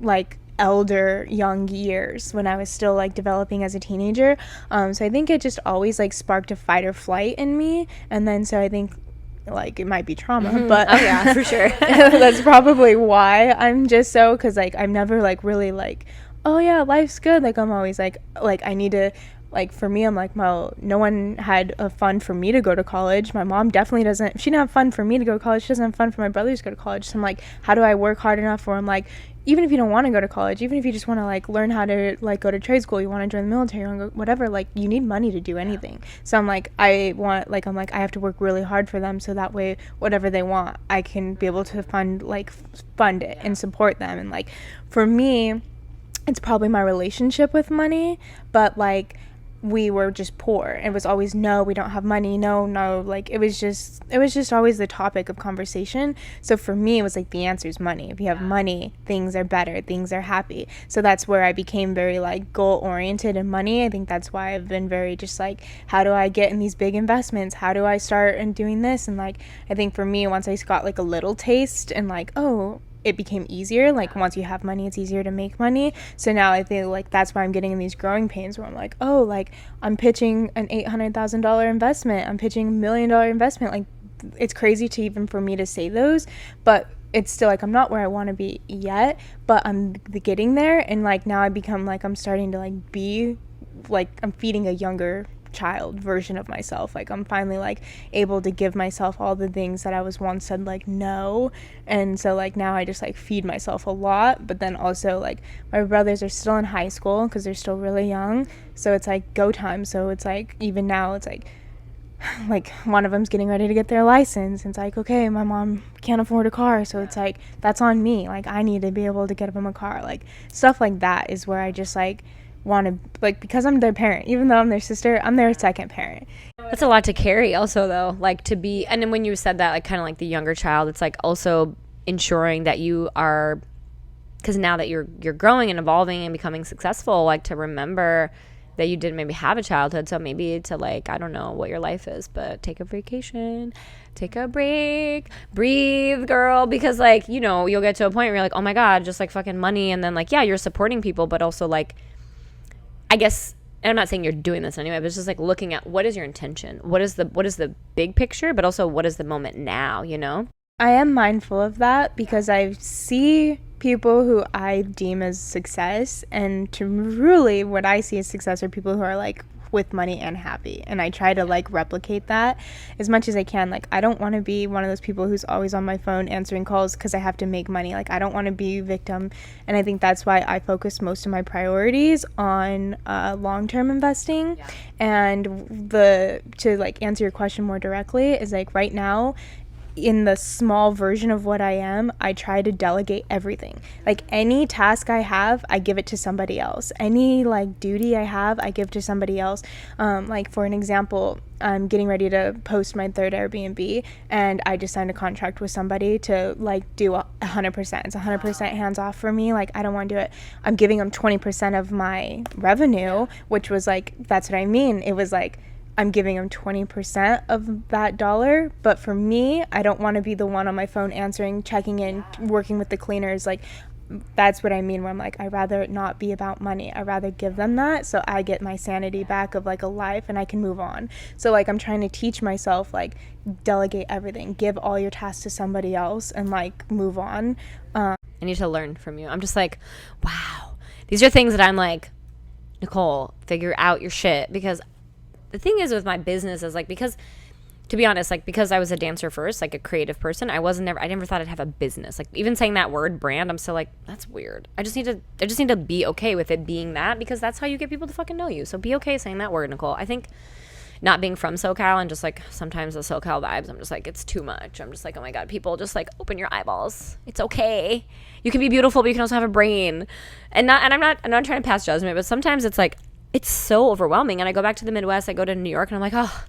like elder young years when I was still like developing as a teenager. So I think it just always like sparked a fight or flight in me. And then so I think like it might be trauma, but
oh yeah, for sure.
that's probably why I'm just so, because like I'm never like really like, oh yeah, life's good. Like I'm always like I need to, like for me, I'm like, well, no one had a fun for me to go to college. My mom definitely doesn't, she didn't have fun for me to go to college. She doesn't have fun for my brothers to go to college. So I'm like, how do I work hard enough where I'm like, even if you don't want to go to college, even if you just want to like learn how to like go to trade school, you want to join the military, you want to go whatever, like you need money to do anything. So I'm like, I have to work really hard for them so that way whatever they want, I can be able to fund it and support them. And like for me, it's probably my relationship with money, but like we were just poor. It was always, no, we don't have money, no, like it was just always the topic of conversation. So for me, it was like the answer is money. If you have money, things are better, things are happy. So that's where I became very like goal oriented in money. I think that's why I've been very just like, how do I get in these big investments? How do I start and doing this? And like I think for me, once I got like a little taste and like, oh, it became easier. Like once you have money, it's easier to make money. So now I feel like that's why I'm getting in these growing pains where I'm like, oh, like I'm pitching an $800,000 investment, I'm pitching $1 million investment. Like it's crazy to even for me to say those, but it's still like I'm not where I want to be yet, but I'm getting there. And like now I become like I'm starting to like be like I'm feeding a younger child version of myself. Like I'm finally like able to give myself all the things that I was once said like no. And so like now I just like feed myself a lot. But then also like my brothers are still in high school because they're still really young, so it's like go time. So it's like even now it's like one of them's getting ready to get their license. It's like, okay, my mom can't afford a car, so it's like that's on me. Like I need to be able to get them a car. Like stuff like that is where I just like want to, like, because I'm their parent, even though I'm their sister, I'm their second parent.
That's a lot to carry also though, like to be, and then when you said that, like kind of like the younger child, it's like also ensuring that you are, because now that you're growing and evolving and becoming successful, like to remember that you didn't maybe have a childhood. So maybe to like, I don't know what your life is, but take a vacation, take a break, breathe, girl, because like, you know, you'll get to a point where you're like, oh my God, just like fucking money. And then like, yeah, you're supporting people, but also like, I guess, and I'm not saying you're doing this anyway, but it's just like looking at what is your intention? What is the big picture, but also what is the moment now, you know?
I am mindful of that because I see people who I deem as success, and to really what I see as success are people who are like with money and happy, and I try to like replicate that as much as I can. Like I don't want to be one of those people who's always on my phone answering calls because I have to make money. Like I don't want to be a victim, and I think that's why I focus most of my priorities on long-term investing. And to like answer your question more directly is like right now, in the small version of what I am, I try to delegate everything. Like any task I have, I give it to somebody else. Any like duty I have, I give to somebody else. Like for an example, I'm getting ready to post my third Airbnb, and I just signed a contract with somebody to like do 100%. It's 100% hands off for me. Like I don't want to do it. I'm giving them 20% of my revenue, which was like, that's what I mean. It was like, I'm giving them 20% of that dollar, but for me, I don't want to be the one on my phone answering, checking in, working with the cleaners. Like that's what I mean where I'm like, I'd rather it not be about money. I'd rather give them that so I get my sanity back of like a life and I can move on. So like I'm trying to teach myself like delegate everything, give all your tasks to somebody else and like move on.
I need to learn from you. I'm just like, wow, these are things that I'm like, Nicole, figure out your shit. Because the thing is with my business is like, because to be honest, like because I was a dancer first, like a creative person, I never thought I'd have a business. Like even saying that word brand, I'm still like, that's weird. I just need to be okay with it being that, because that's how you get people to fucking know you. So be okay saying that word, Nicole. I think not being from SoCal and just like sometimes the SoCal vibes, I'm just like, it's too much. I'm just like, oh my God, people just like open your eyeballs. It's okay. You can be beautiful, but you can also have a brain. I'm not trying to pass judgment, but sometimes it's like, it's so overwhelming. And I go back to the Midwest, I go to New York and I'm like, oh,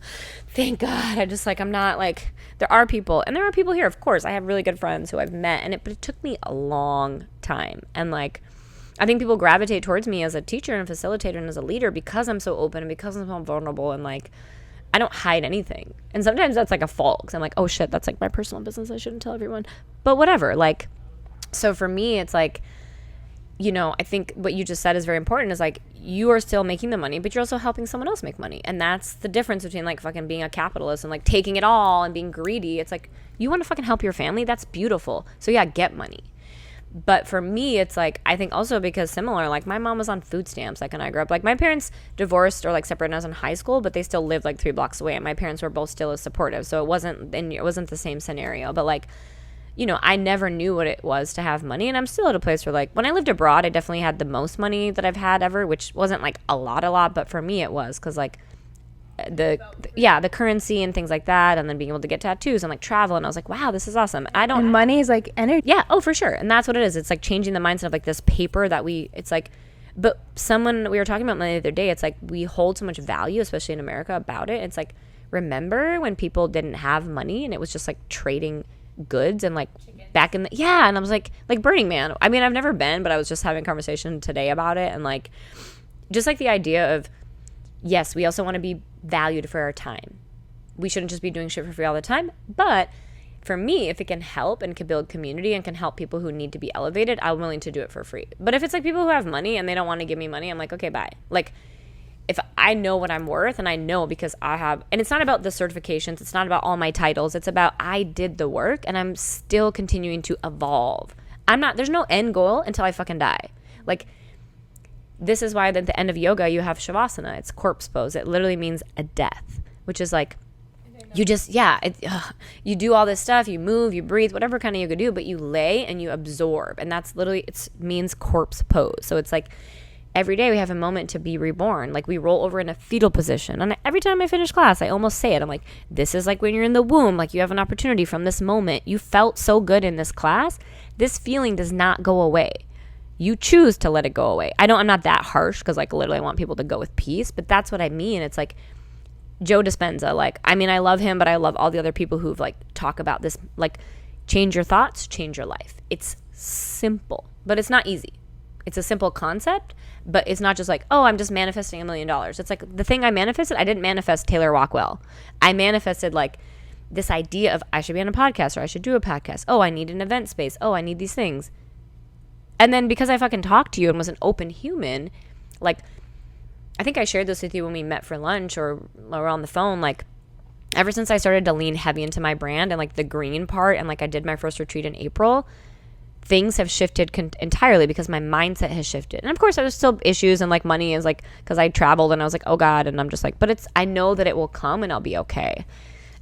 thank God. I just like, I'm not like, there are people here. Of course, I have really good friends who I've met but it took me a long time. And like, I think people gravitate towards me as a teacher and a facilitator and as a leader because I'm so open and because I'm so vulnerable and like I don't hide anything. And sometimes that's like a fault because I'm like, oh shit, that's like my personal business. I shouldn't tell everyone. But whatever. Like, so for me, it's like, you know, I think what you just said is very important is like you are still making the money, but you're also helping someone else make money. And that's the difference between like fucking being a capitalist and like taking it all and being greedy. It's like you want to fucking help your family. That's beautiful. So yeah, get money. But for me, it's like, I think also because similar, like my mom was on food stamps, like when I grew up, like my parents divorced or like separated when I was in high school, but they still lived like 3 blocks away and my parents were both still as supportive. So it wasn't the same scenario, but like, you know, I never knew what it was to have money. And I'm still at a place where like when I lived abroad, I definitely had the most money that I've had ever, which wasn't like a lot, but for me it was because like the currency and things like that, and then being able to get tattoos and like travel, and I was like, wow, this is awesome.
And money is like energy.
Yeah, oh for sure. And that's what it is. It's like changing the mindset of like this paper that it's like, but we were talking about money the other day, it's like we hold so much value, especially in America, about it. It's like, remember when people didn't have money and it was just like trading goods and like back in the and I was like Burning Man. I mean, I've never been, but I was just having a conversation today about it, and like just like the idea of, yes, we also want to be valued for our time. We shouldn't just be doing shit for free all the time. But for me, if it can help and can build community and can help people who need to be elevated, I'm willing to do it for free. But if it's like people who have money and they don't want to give me money, I'm like, okay, bye. Like if I know what I'm worth, and I know because I have, and it's not about the certifications, it's not about all my titles, it's about I did the work and I'm still continuing to evolve. There's no end goal until I fucking die. Like, this is why at the end of yoga you have shavasana. It's corpse pose. It literally means a death, which is like you just you do all this stuff, you move, you breathe, whatever kind of yoga do, but you lay and you absorb, and that's literally, it means corpse pose. So it's like every day we have a moment to be reborn. Like we roll over in a fetal position, and every time I finish class I almost say it. I'm like, this is like when you're in the womb, like you have an opportunity from this moment. You felt so good in this class, this feeling does not go away. You choose to let it go away. I'm not that harsh because like literally I want people to go with peace, but that's what I mean. It's like Joe Dispenza, like, I mean, I love him, but I love all the other people who've like talk about this, like change your thoughts, change your life. It's simple, but it's not easy. It's a simple concept, but it's not just like, oh, I'm just manifesting $1 million. It's like the thing I manifested, I didn't manifest Taylor Rockwell. I manifested like this idea of I should be on a podcast, or I should do a podcast. Oh, I need an event space. Oh, I need these things. And then because I fucking talked to you and was an open human, like, I think I shared this with you when we met for lunch or on the phone, like, ever since I started to lean heavy into my brand and, like, the green part, and, like, I did my first retreat in April, things have shifted entirely because my mindset has shifted. And, of course, there's still issues, and, like, money is, like, because I traveled and I was like, oh, God, and I'm just like, but I know that it will come and I'll be okay.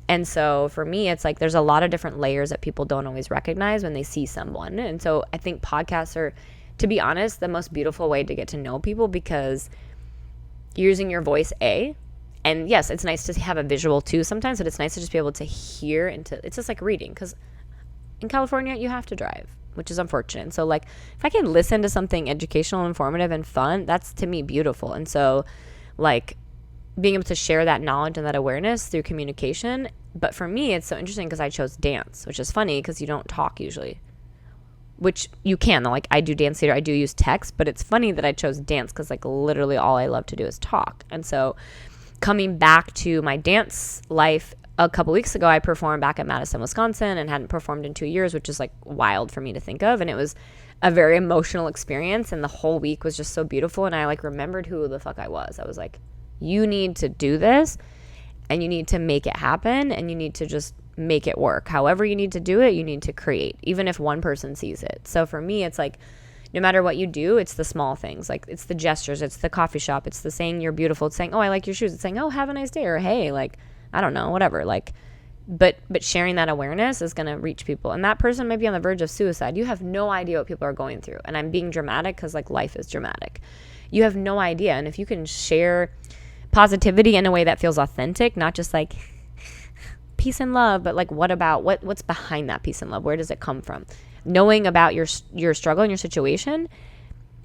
And so for me, it's like there's a lot of different layers that people don't always recognize when they see someone. And so I think podcasts are, to be honest, the most beautiful way to get to know people, because you're using your voice, and yes, it's nice to have a visual too sometimes, but it's nice to just be able to hear it's just like reading, because in California you have to drive, which is unfortunate. And so like if I can listen to something educational, informative, and fun, that's to me beautiful. And so like being able to share that knowledge and that awareness through communication. But for me, it's so interesting because I chose dance, which is funny because you don't talk usually, which you can. Like I do dance theater, I do use text, but it's funny that I chose dance because like literally all I love to do is talk. And so coming back to my dance life, a couple weeks ago, I performed back at Madison, Wisconsin, and hadn't performed in 2 years, which is like wild for me to think of. And it was a very emotional experience, and the whole week was just so beautiful. And I like remembered who the fuck I was. I was like, you need to do this, and you need to make it happen, and you need to just make it work. However you need to do it, you need to create, even if one person sees it. So for me, it's like, no matter what you do, it's the small things. Like, it's the gestures, it's the coffee shop, it's the saying you're beautiful, it's saying, oh, I like your shoes, it's saying, oh, have a nice day, or hey, like, I don't know, whatever. Like, but sharing that awareness is going to reach people. And that person might be on the verge of suicide. You have no idea what people are going through. And I'm being dramatic because, like, life is dramatic. You have no idea. And if you can share positivity in a way that feels authentic, not just like peace and love, but like, what about what's behind that peace and love? Where does it come from? Knowing about your struggle and your situation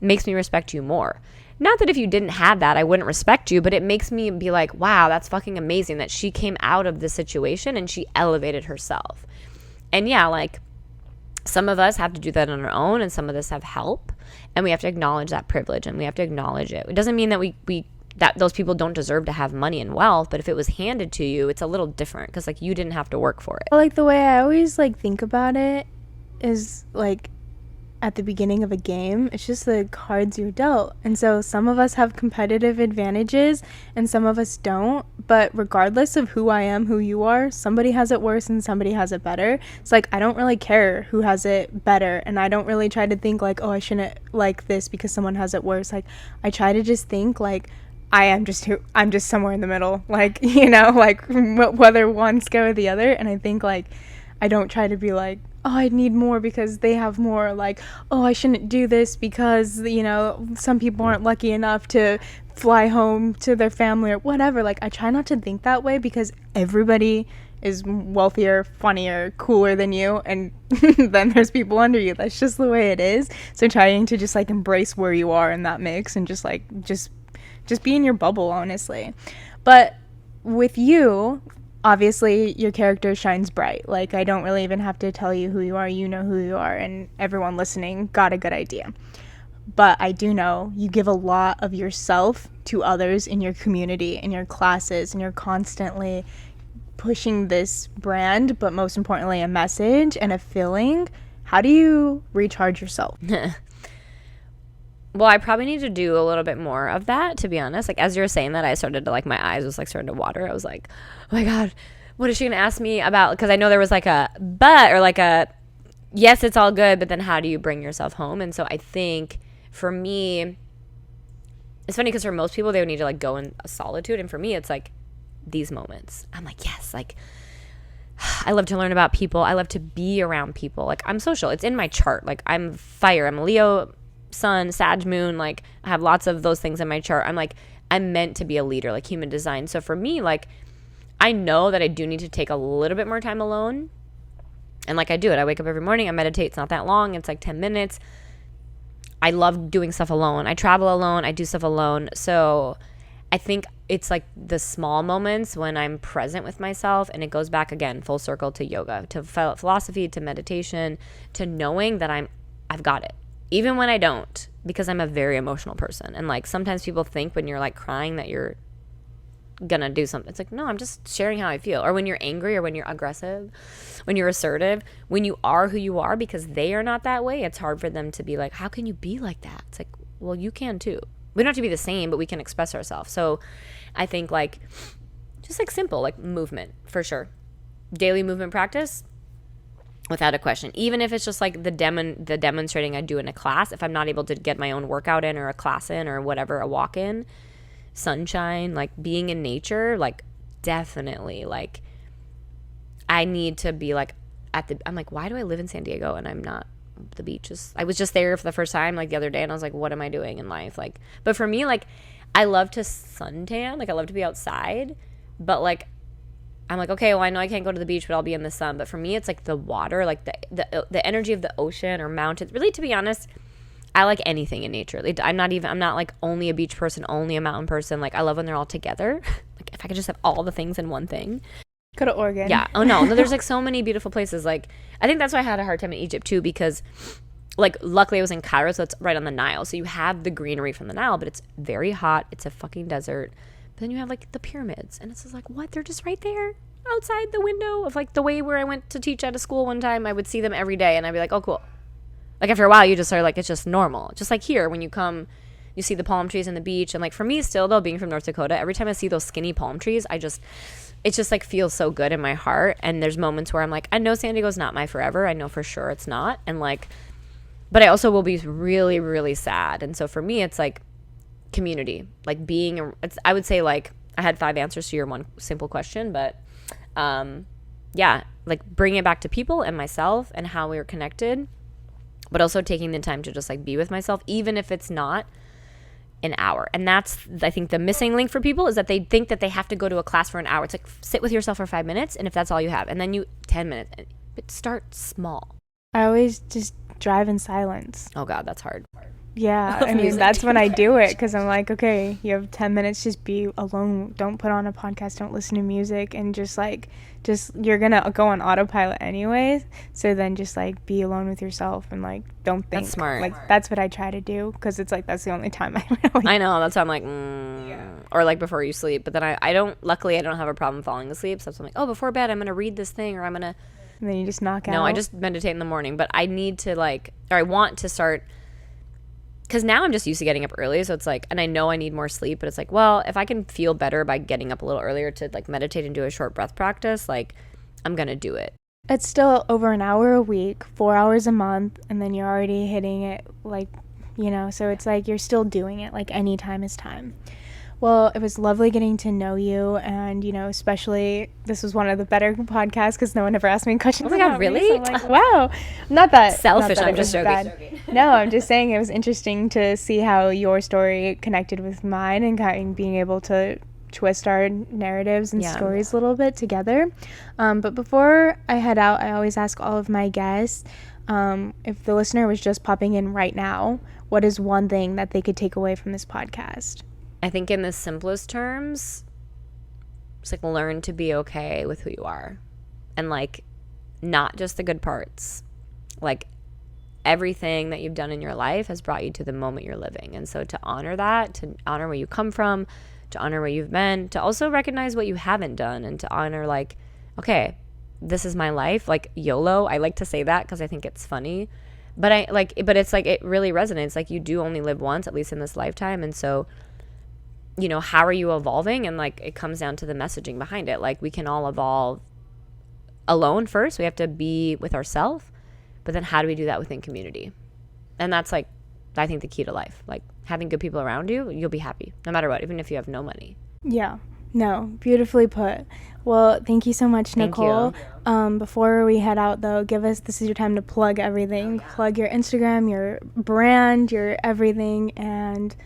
makes me respect you more. Not that if you didn't have that, I wouldn't respect you, but it makes me be like, wow, that's fucking amazing that she came out of this situation and she elevated herself. And yeah, like, some of us have to do that on our own, and some of us have help, and we have to acknowledge that privilege, and we have to acknowledge it. It doesn't mean that that those people don't deserve to have money and wealth, but if it was handed to you, it's a little different because, like, you didn't have to work for it.
Like, the way I always like think about it is like, at the beginning of a game, it's just the cards you're dealt. And so some of us have competitive advantages and some of us don't. But regardless of who I am, who you are, somebody has it worse and somebody has it better. It's like, I don't really care who has it better. And I don't really try to think like, oh, I shouldn't like this because someone has it worse. Like, I try to just think like, I'm just somewhere in the middle. Like, you know, like whether one's go or the other. And I think like, I don't try to be like, oh, I need more because they have more, like, oh, I shouldn't do this because, you know, some people aren't lucky enough to fly home to their family or whatever. Like, I try not to think that way because everybody is wealthier, funnier, cooler than you, and then there's people under you. That's just the way it is. So trying to just like embrace where you are in that mix and just like just be in your bubble, honestly. But with you, obviously your character shines bright. Like, I don't really even have to tell you who you are. You know who you are, and everyone listening got a good idea. But I do know you give a lot of yourself to others in your community, in your classes, and you're constantly pushing this brand, but most importantly a message and a feeling. How do you recharge yourself?
Well, I probably need to do a little bit more of that, to be honest. Like, as you were saying that, I started to, like, my eyes was, like, starting to water. I was like, oh, my God, what is she going to ask me about? Because I know there was, like, a but or, like, a yes, it's all good, but then how do you bring yourself home? And so I think for me, it's funny because for most people, they would need to, like, go in a solitude. And for me, it's, like, these moments. I'm like, yes, like, I love to learn about people. I love to be around people. Like, I'm social. It's in my chart. Like, I'm fire. I'm Leo sun, Sag moon, like, I have lots of those things in my chart. I'm like, I'm meant to be a leader, like human design. So for me, like, I know that I do need to take a little bit more time alone. And like, I do it. I wake up every morning, I meditate. It's not that long. It's like 10 minutes. I love doing stuff alone. I travel alone. I do stuff alone. So I think it's like the small moments when I'm present with myself, and it goes back again, full circle to yoga, to philosophy, to meditation, to knowing that I've got it. Even when I don't, because I'm a very emotional person. And like, sometimes people think when you're like crying that you're gonna do something. It's like, no, I'm just sharing how I feel. Or when you're angry, or when you're aggressive, when you're assertive, when you are who you are, because they are not that way, it's hard for them to be like, how can you be like that? It's like, well, you can too. We don't have to be the same, but we can express ourselves. So I think like, just like simple, like movement, for sure. Daily movement practice, without a question. Even if it's just like the demonstrating I do in a class, if I'm not able to get my own workout in, or a class in, or whatever, a walk in, sunshine, like being in nature, like definitely, like I need to be like I'm like, why do I live in San Diego and I'm not the beaches? I was just there for the first time like the other day, and I was like, what am I doing in life? Like, but for me, like, I love to suntan, like I love to be outside, but like I'm like, okay, well, I know I can't go to the beach, but I'll be in the sun. But for me, it's like the water, like the energy of the ocean or mountains. Really, to be honest, I like anything in nature. I'm not like only a beach person, only a mountain person. Like, I love when they're all together. Like, if I could just have all the things in one thing.
Go to Oregon.
Yeah. Oh, no. There's like so many beautiful places. Like, I think that's why I had a hard time in Egypt too, because like, luckily I was in Cairo, so it's right on the Nile. So you have the greenery from the Nile, but it's very hot. It's a fucking desert. But then you have like the pyramids, and it's just like, what? They're just right there outside the window of like the way where I went to teach at a school one time. I would see them every day, and I'd be like, oh, cool. Like after a while, you just are like, it's just normal. Just like here, when you come, you see the palm trees and the beach. And like for me still though, being from North Dakota, every time I see those skinny palm trees, it just like feels so good in my heart. And there's moments where I'm like, I know San Diego's not my forever. I know for sure it's not. And like, but I also will be really, really sad. And so for me, it's like community, like I would say like, I had 5 answers to your one simple question, but yeah, like bringing it back to people and myself and how we are connected, but also taking the time to just like be with myself, even if it's not an hour. And that's, I think, the missing link for people is that they think that they have to go to a class for an hour. It's like sit with yourself for 5 minutes, and if that's all you have, and then 10 minutes, but start small.
I always just drive in silence.
Oh God, that's hard.
Yeah, I mean, that's when I do it, because I'm like, okay, you have 10 minutes, just be alone. Don't put on a podcast, don't listen to music, and just you're going to go on autopilot anyways. So then just like be alone with yourself and like don't think.
That's smart.
Like that's what I try to do, because it's like that's the only time I really.
I know, that's why I'm like, or like before you sleep. But then luckily I don't have a problem falling asleep. So I'm like, oh, before bed, I'm going to read this thing, or I'm going to.
And then you just knock out.
No, I just meditate in the morning, but I need to I want to start. Because now I'm just used to getting up early, so it's like, and I know I need more sleep, but it's like, well, if I can feel better by getting up a little earlier to like meditate and do a short breath practice, like I'm gonna do it.
It's still over an hour a week, 4 hours a month, and then you're already hitting it, like, so it's like you're still doing it, like any time is time. Well, it was lovely getting to know you, and, especially this was one of the better podcasts because no one ever asked me questions.
Oh my God, really?
So I'm like, wow. Not that
selfish,
not that
I'm just joking.
No, I'm just saying it was interesting to see how your story connected with mine and kind of being able to twist our narratives and stories a little bit together. But before I head out, I always ask all of my guests, if the listener was just popping in right now, what is one thing that they could take away from this podcast?
I think in the simplest terms, it's like learn to be okay with who you are, and like not just the good parts. Like everything that you've done in your life has brought you to the moment you're living. And so to honor that, to honor where you come from, to honor where you've been, to also recognize what you haven't done, and to honor like, okay, this is my life, like YOLO. I like to say that because I think it's funny, but it's like it really resonates. Like you do only live once, at least in this lifetime. And so how are you evolving? And like it comes down to the messaging behind it. Like we can all evolve alone first. We have to be with ourselves, but then how do we do that within community? And that's like, I think the key to life. Like having good people around you, you'll be happy no matter what, even if you have no money.
Yeah. No, beautifully put. Well, thank you so much, Nicole. Before we head out, though, this is your time to plug everything. Plug your Instagram, your brand, your everything, and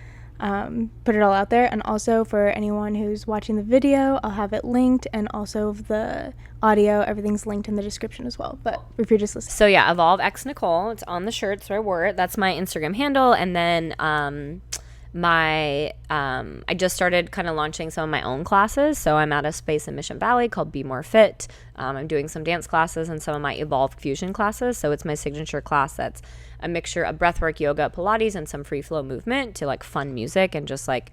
put it all out there. And also for anyone who's watching the video, I'll have it linked, and also the audio, everything's linked in the description as well. But if you're just listening.
So yeah, Evolve X Nicole. It's on the shirt, so I wore it. That's my Instagram handle. And then I just started kind of launching some of my own classes. So I'm at a space in Mission Valley called Be More Fit. I'm doing some dance classes and some of my Evolved Fusion classes. So it's my signature class that's a mixture of breathwork, yoga, Pilates, and some free flow movement to like fun music and just like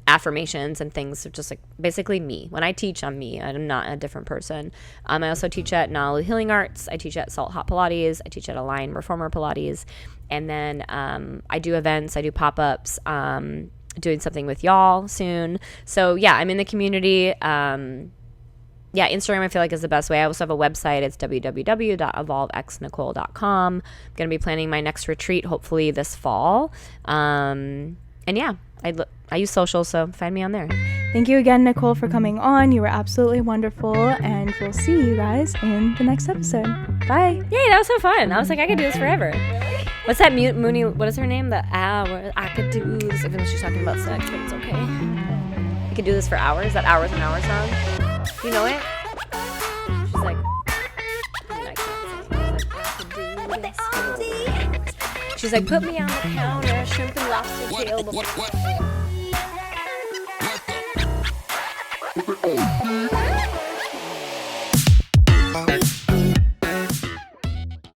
affirmations and things of just like basically me. When I teach, I'm me. I'm not a different person. I also teach at Nalu Healing Arts. I teach at Salt Hot Pilates. I teach at Align Reformer Pilates. And then I do events. I do pop-ups. Doing something with y'all soon. So yeah, I'm in the community. Yeah, Instagram I feel like is the best way. I also have a website. It's www.evolvexnicole.com. I'm going to be planning my next retreat hopefully this fall. And yeah, I use social, so find me on there.
Thank you again, Nicole, for coming on. You were absolutely wonderful, and we'll see you guys in the next episode. Bye.
Yay, that was so fun. I was like, I could do this forever. What's that Mooney, what is her name? The hour, I could do this, even though she's talking about sex, but it's okay. I could do this for hours, that Hours and Hours song. Do you know it? She's like, I mean, I can't sing. She's like, put me on the counter, shrimp and lobster tail.